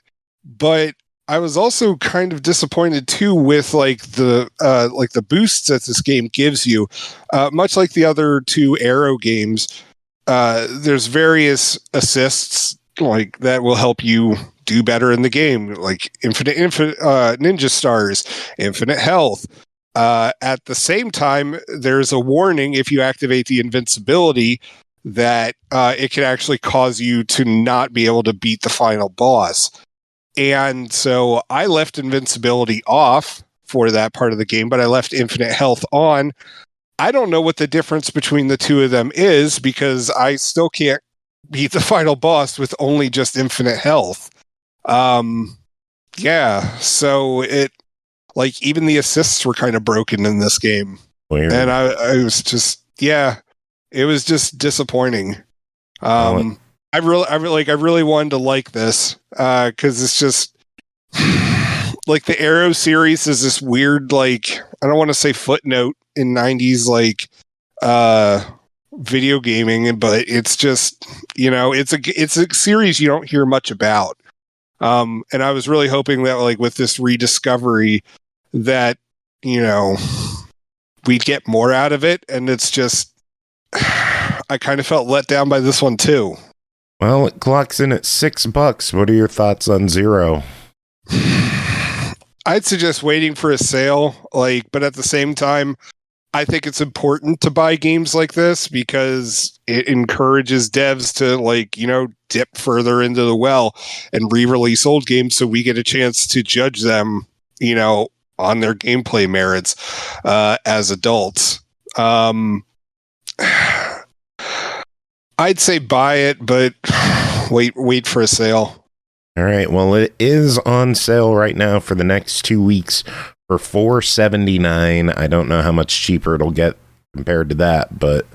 but I was also kind of disappointed too with like the boosts that this game gives you. Much like the other two Arrow games, there's various assists like that will help you do better in the game, like infinite ninja stars, infinite health. At the same time, there's a warning if you activate the invincibility that it can actually cause you to not be able to beat the final boss. And so I left invincibility off for that part of the game, but I left infinite health on. I don't know what the difference between the two of them is because I still can't beat the final boss with only just infinite health. Yeah, so it like even the assists were kind of broken in this game. Weird. And I was just it was just disappointing. I really wanted to like this because it's just like the Arrow series is this weird, like, I don't want to say footnote in 90s like video gaming, but it's just, it's a series you don't hear much about. And I was really hoping that like with this rediscovery that, we'd get more out of it, and it's just I kind of felt let down by this one too. Well, it clocks in at $6. What are your thoughts on Zero? I'd suggest waiting for a sale, but at the same time, I think it's important to buy games like this because it encourages devs to dip further into the well and re-release old games so we get a chance to judge them, on their gameplay merits as adults. I'd say buy it, but wait for a sale. All right. Well, it is on sale right now for the next 2 weeks for $4.79. I don't know how much cheaper it'll get compared to that, but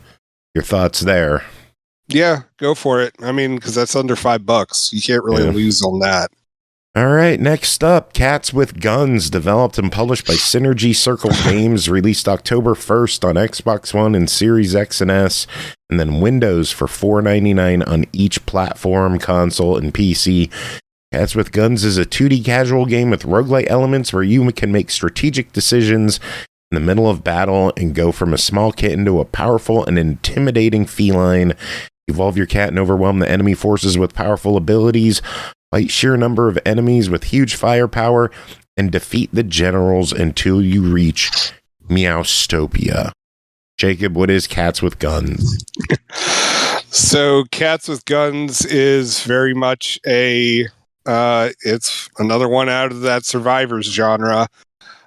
your thoughts there? Yeah, go for it. I mean, because that's under $5. You can't really lose on that. All right, next up, Cats with Guns, developed and published by Synnergy Circle Games, released October 1st on Xbox One and Series X and S, and then Windows for $4.99 on each platform, console, and PC. Cats with Guns is a 2D casual game with roguelite elements where you can make strategic decisions in the middle of battle and go from a small kitten to a powerful and intimidating feline. Evolve your cat and overwhelm the enemy forces with powerful abilities, fight sheer number of enemies with huge firepower, and defeat the generals until you reach Meowstopia. Jacob, what is Cats with Guns? So Cats with Guns is very much it's another one out of that survivors genre.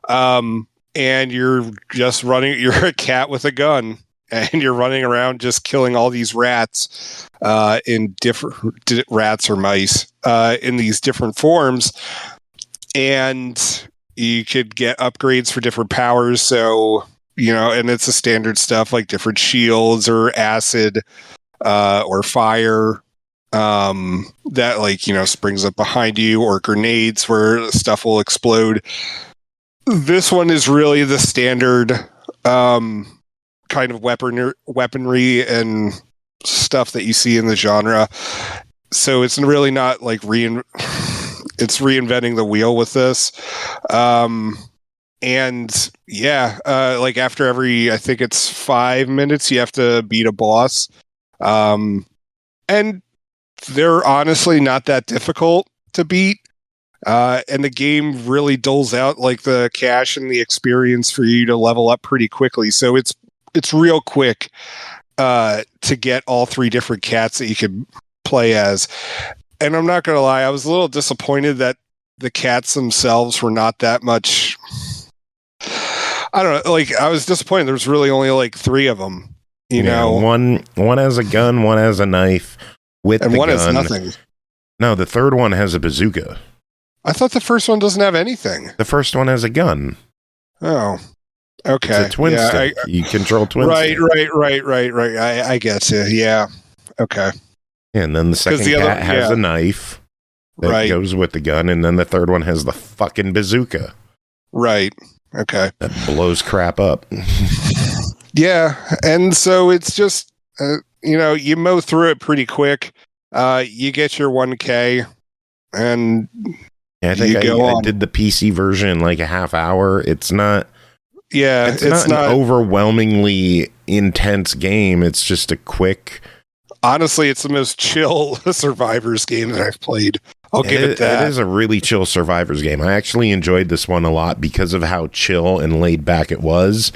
And you're a cat with a gun. And you're running around just killing all these rats in different rats or mice in these different forms. And you could get upgrades for different powers. So, and it's a standard stuff like different shields or acid or fire that springs up behind you, or grenades where stuff will explode. This one is really the standard kind of weaponry and stuff that you see in the genre. So it's really not like it's reinventing the wheel with this. And yeah, after every, I think it's 5 minutes, you have to beat a boss. And they're honestly not that difficult to beat. And the game really doles out the cash and the experience for you to level up pretty quickly. So it's real quick to get all 3 different cats that you can play as. And I'm not going to lie, I was a little disappointed that the cats themselves were not that much. I don't know. I was disappointed. There was really only 3 of them. You know, one has a gun, one has a knife with and the one gun. has nothing. No, the third one has a bazooka. I thought the first one doesn't have anything. The first one has a gun. Oh. Okay. It's a twin stick. You control twin stick. Right. I get you. Yeah. Okay. And then the second cat has a knife that goes with the gun, and then the third one has the fucking bazooka. Right. Okay. That blows crap up. Yeah, and so it's just you mow through it pretty quick. You get your 1K, and I think I did the PC version in like a half hour. It's not. Yeah, it's not an overwhelmingly intense game. It's just a quick. Honestly, it's the most chill Survivors game that I've played. I'll give it that. It is a really chill Survivors game. I actually enjoyed this one a lot because of how chill and laid back it was.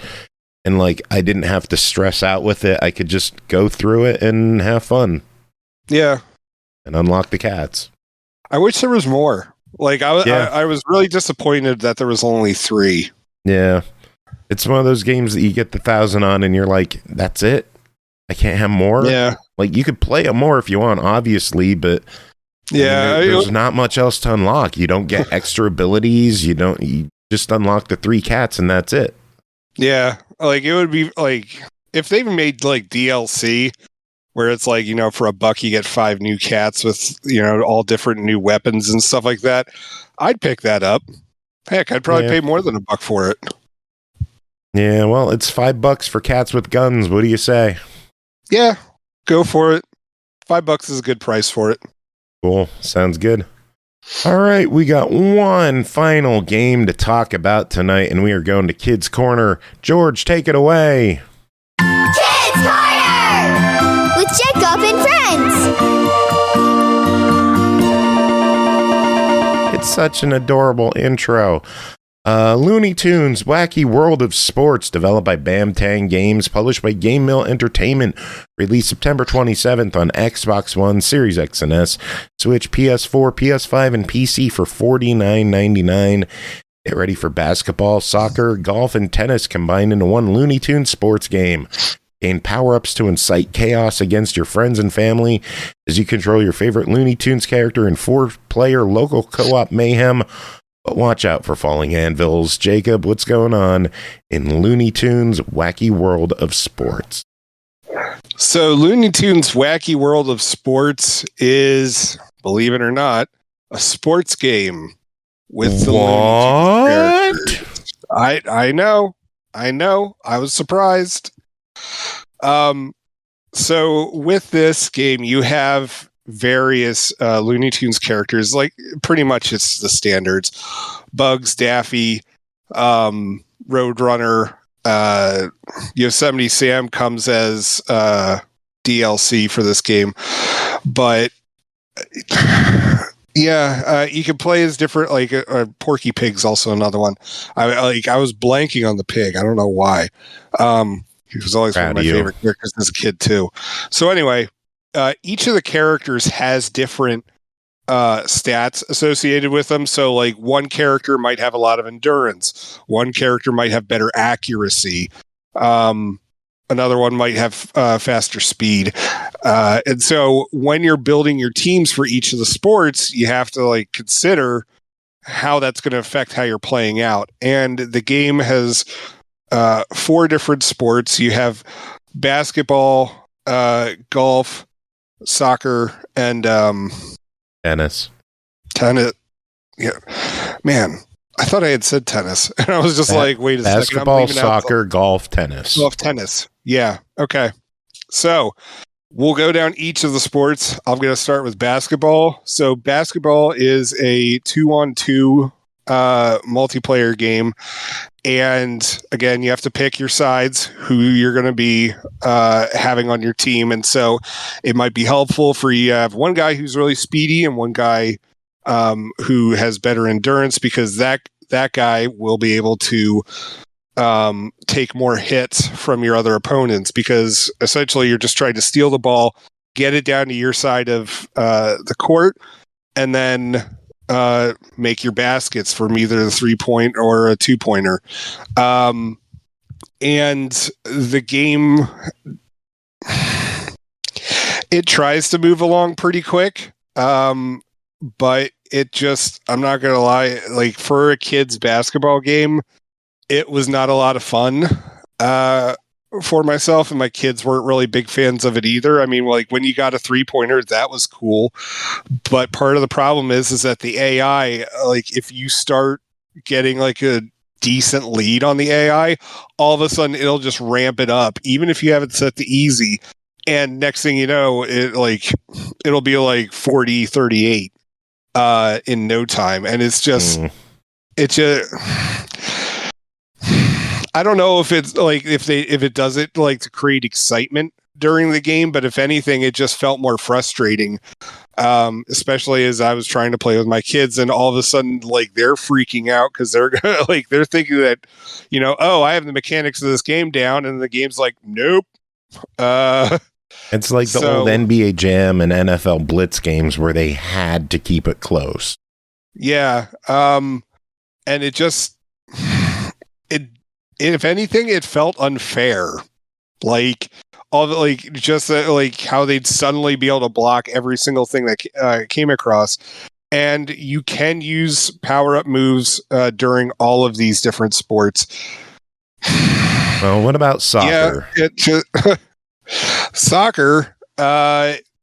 And like, I didn't have to stress out with it. I could just go through it and have fun. Yeah. And unlock the cats. I wish there was more. Like, I was really disappointed that there was only 3. Yeah. It's one of those games that you get the 1,000 on and you're like, that's it? I can't have more? Yeah. Like, you could play it more if you want, obviously, but yeah, there's not much else to unlock. You don't get extra abilities. You just unlock the 3 cats and that's it. Yeah. Like, it would be like, if they made like DLC where it's like, for $1 you get 5 new cats with, all different new weapons and stuff like that, I'd pick that up. Heck, I'd probably pay more than $1 for it. Yeah, well, it's $5 for cats with guns. What do you say? Yeah, go for it. $5 is a good price for it. Cool. Sounds good. All right, we got one final game to talk about tonight, and we are going to Kids Corner. George, take it away. Kids Corner with Jacob and friends. It's such an adorable intro. Looney Tunes Wacky World of Sports, developed by Bamtang Games, published by GameMill Entertainment, released September 27th on Xbox One, Series X and S, Switch, PS4, PS5, and PC for $49.99. Get ready for basketball, soccer, golf, and tennis combined into one Looney Tunes sports game. Gain power-ups to incite chaos against your friends and family as you control your favorite Looney Tunes character in 4-player local co-op mayhem. But watch out for falling anvils. Jacob, what's going on in Looney Tunes Wacky World of Sports? So Looney Tunes Wacky World of Sports is, believe it or not, a sports game with the Looney Tunes characters. I know. I was surprised. So with this game, you have various Looney Tunes characters, like pretty much it's the standards: Bugs, Daffy, Roadrunner, Yosemite Sam comes as DLC for this game, but you can play as different, like Porky Pig's also another one. I was blanking on the pig. I don't know why. He was always one of my favorite characters as a kid too. So anyway, each of the characters has different stats associated with them. So like one character might have a lot of endurance. One character might have better accuracy. Another one might have faster speed. And so when you're building your teams for each of the sports, you have to like consider how that's going to affect how you're playing out. And the game has 4 different sports. You have basketball, golf, soccer, and tennis. Yeah, man, I thought I had said tennis, and I was just like, wait a second. Basketball, soccer, golf, tennis. Tennis. Yeah. Okay. So we'll go down each of the sports. I'm going to start with basketball. So basketball is a 2-on-2 multiplayer game. And again, you have to pick your sides, who you're going to be having on your team. And so it might be helpful for you to have one guy who's really speedy and one guy who has better endurance, because that guy will be able to take more hits from your other opponents, because essentially you're just trying to steal the ball, get it down to your side of the court, and then make your baskets from either the 3-point or a 2-pointer. And the game, it tries to move along pretty quick. But it just, I'm not going to lie, like for a kid's basketball game, it was not a lot of fun for myself, and my kids weren't really big fans of it either. I mean, like when you got a 3-pointer, that was cool. But part of the problem is that the AI, like if you start getting like a decent lead on the AI, all of a sudden it'll just ramp it up, even if you have it set to easy. And next thing you know, it'll be like 40-38 in no time. And it's just, I don't know if it's like if it does it like to create excitement during the game, but if anything, it just felt more frustrating. Especially as I was trying to play with my kids, and all of a sudden, like, they're freaking out because they're like, they're thinking that, oh, I have the mechanics of this game down, and the game's like, nope. It's like the old NBA Jam and NFL Blitz games where they had to keep it close. Yeah. And it just, if anything, it felt unfair. Like, all the, like, just like how they'd suddenly be able to block every single thing that came across. And you can use power-up moves during all of these different sports. Well, what about soccer? Yeah, soccer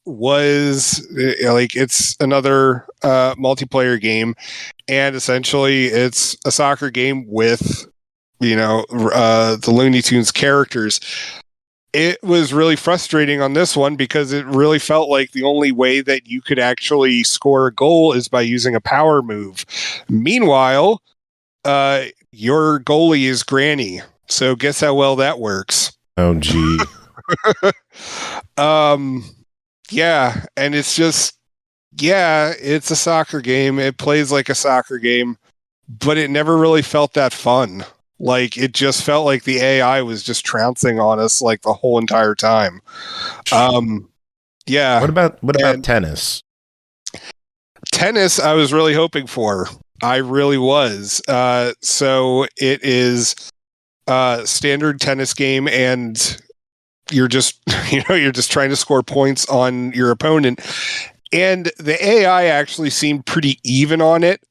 was like, it's another multiplayer game, and essentially it's a soccer game with the Looney Tunes characters. It was really frustrating on this one because it really felt like the only way that you could actually score a goal is by using a power move. Meanwhile, your goalie is Granny, so guess how well that works. Oh, gee. Yeah, and it's just, it's a soccer game. It plays like a soccer game, but it never really felt that fun. Like, it just felt like the AI was just trouncing on us like the whole entire time. Yeah. What about tennis? Tennis, I was really hoping for. I really was. So it is a standard tennis game, and you're just, you're just trying to score points on your opponent. And the AI actually seemed pretty even on it.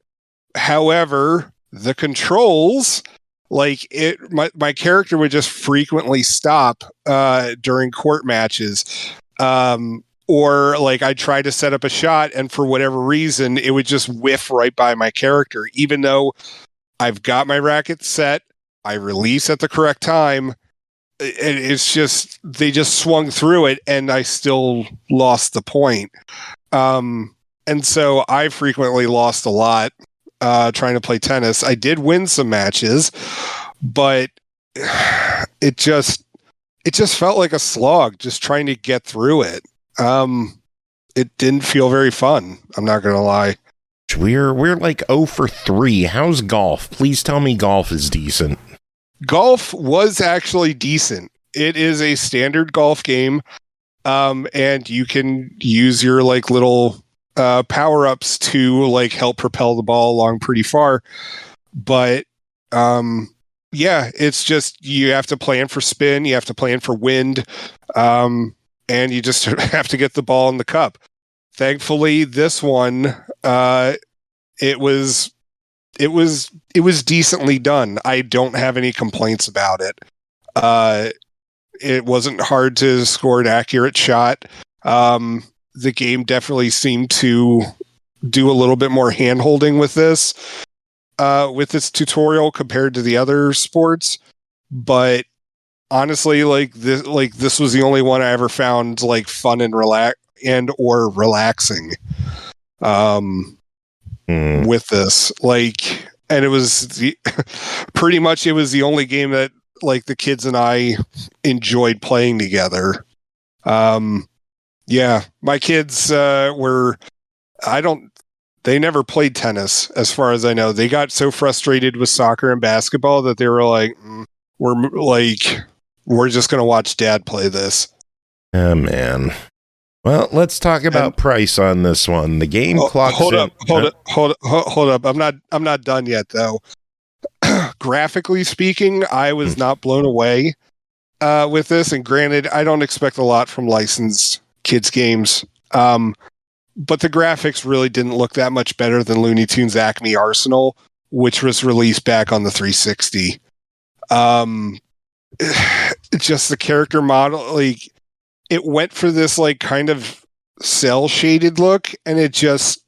However, the controls, like, my character would just frequently stop during court matches. Or like, I'd try to set up a shot, and for whatever reason, it would just whiff right by my character. Even though I've got my racket set, I release at the correct time. It's just, they just swung through it, and I still lost the point. And so I frequently lost a lot trying to play tennis. I did win some matches, but it just felt like a slog just trying to get through it. It didn't feel very fun. I'm not going to lie. We're like 0 for 3. How's golf? Please tell me golf is decent. Golf was actually decent. It is a standard golf game. And you can use your like little power-ups to like help propel the ball along pretty far. But it's just, you have to plan for spin, you have to plan for wind, and you just have to get the ball in the cup. Thankfully, this one, it was decently done. I don't have any complaints about it. It wasn't hard to score an accurate shot. The game definitely seemed to do a little bit more hand-holding with this tutorial compared to the other sports. But honestly, this was the only one I ever found like fun and relaxing. With this, like, and it was pretty much it was the only game that like the kids and I enjoyed playing together. My kids they never played tennis as far as I know. They got so frustrated with soccer and basketball that they were like, we're just going to watch Dad play this. Oh, man. Well, let's talk about price on this one. The game clocks hold up. I'm not done yet though. Graphically speaking, I was not blown away with this, and granted, I don't expect a lot from licensed kids games. But the graphics really didn't look that much better than Looney Tunes Acme Arsenal, which was released back on the 360. Just the character model, like, it went for this like kind of cell shaded look, and it just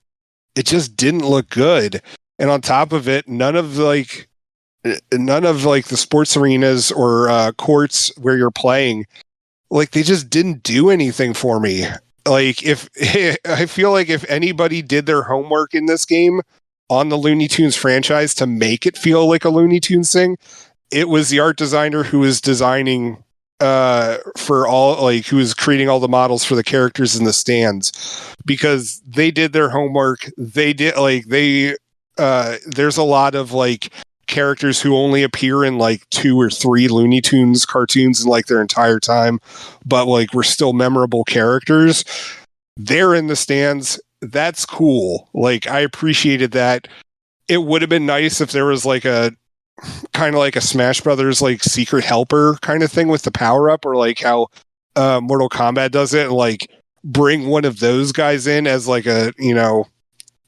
didn't look good. And on top of it, none of like none of like the sports arenas or courts where you're playing, like they just didn't do anything for me. Like I feel like if anybody did their homework in this game on the Looney Tunes franchise to make it feel like a Looney Tunes thing, it was the art designer who was designing for all, like who was creating all the models for the characters in the stands, because they did their homework. They did there's a lot of like characters who only appear in like 2 or 3 Looney Tunes cartoons in like their entire time, but like we're still memorable characters. They're in the stands. That's cool. Like I appreciated that. It would have been nice if there was like a kind of like a Smash Brothers like secret helper kind of thing with the power up, or like how Mortal Kombat does it, and like bring one of those guys in as like a, you know,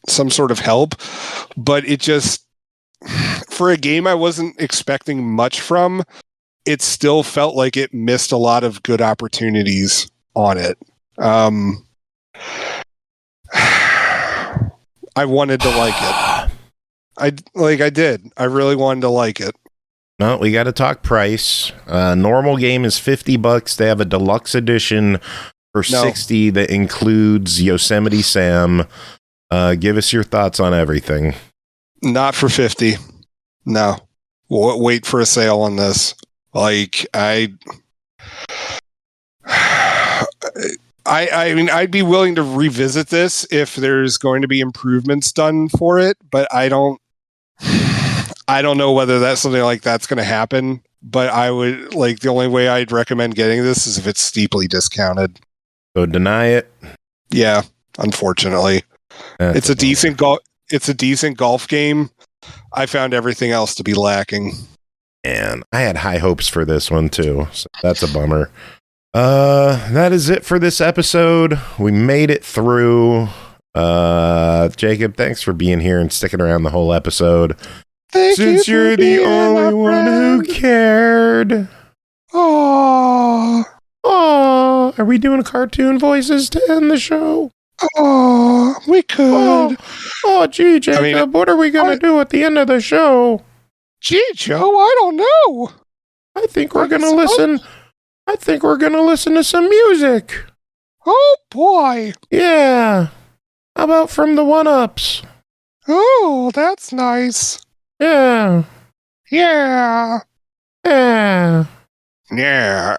some sort of help. But it just, for a game I wasn't expecting much from, it still felt like it missed a lot of good opportunities on it. I wanted to like it. I did. I really wanted to like it. No, we got to talk price. Normal game is $50. They have a deluxe edition for $60 that includes Yosemite Sam. Give us your thoughts on everything. Not for $50. No. Wait for a sale on this. Like I mean, I'd be willing to revisit this if there's going to be improvements done for it, but I don't know whether that's something like that's going to happen. But I would, like, the only way I'd recommend getting this is if it's steeply discounted. So deny it. Yeah, unfortunately, it's a decent golf game. I found everything else to be lacking. And I had high hopes for this one too, so that's a bummer. That is it for this episode. We made it through. Jacob, thanks for being here and sticking around the whole episode. Since you're the only one who cared. Aww. Aww. Are we doing cartoon voices to end the show? Aww, we could. Oh, gee, Jacob, what are we going to do at the end of the show? Gee, Joe, I don't know. I think we're going to listen. I think we're going to listen to some music. Oh, boy. Yeah. How about from the OneUps? Oh, that's nice. Yeah. Yeah. Yeah. Yeah.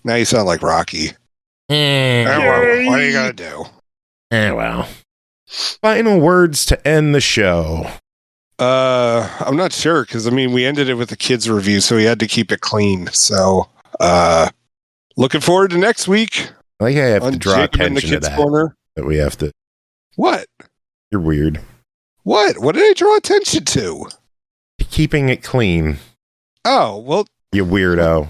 Now you sound like Rocky. Well, what are you going to do? Well. Final words to end the show. I'm not sure, because I mean we ended it with a kids review, so we had to keep it clean. So looking forward to next week. I think I have to draw Jacob attention to that. Corner. That we have to. What? You're weird. What? What did I draw attention to? Keeping it clean. Oh, well. You weirdo.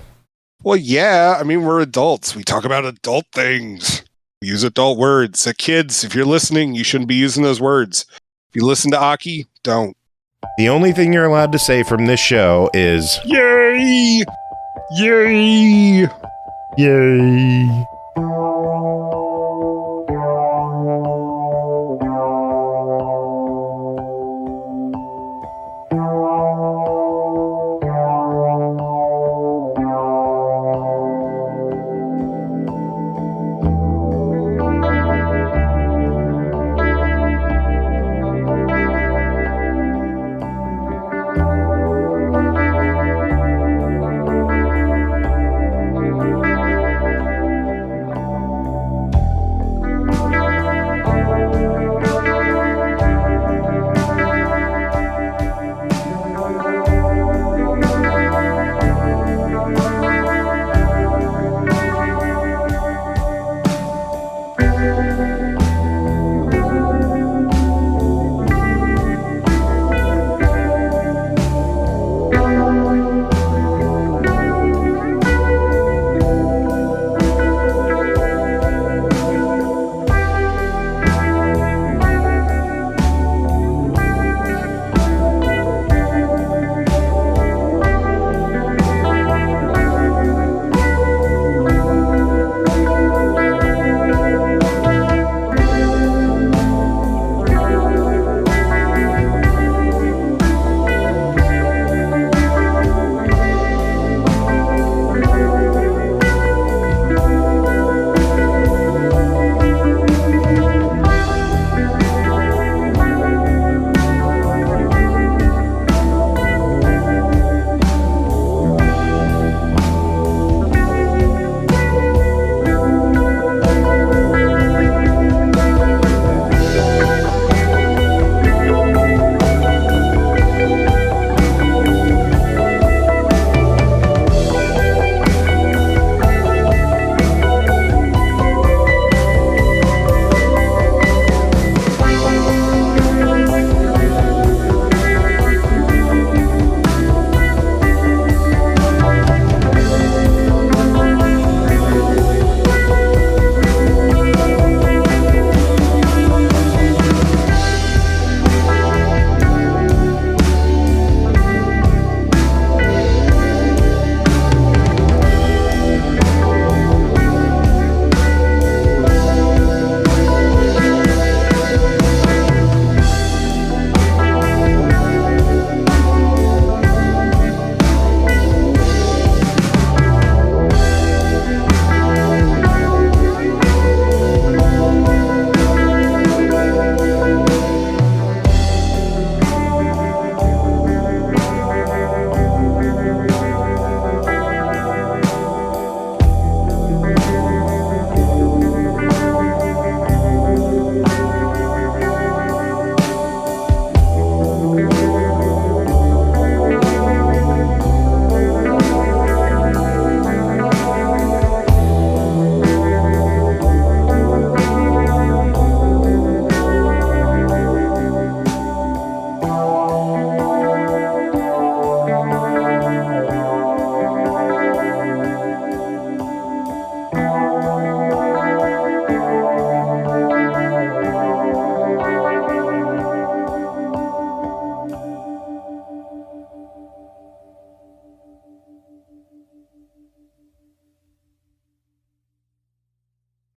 Well, yeah. I mean, we're adults. We talk about adult things. We use adult words. Kids, if you're listening, you shouldn't be using those words. If you listen to Aki, don't. The only thing you're allowed to say from this show is yay! Yay! Yay!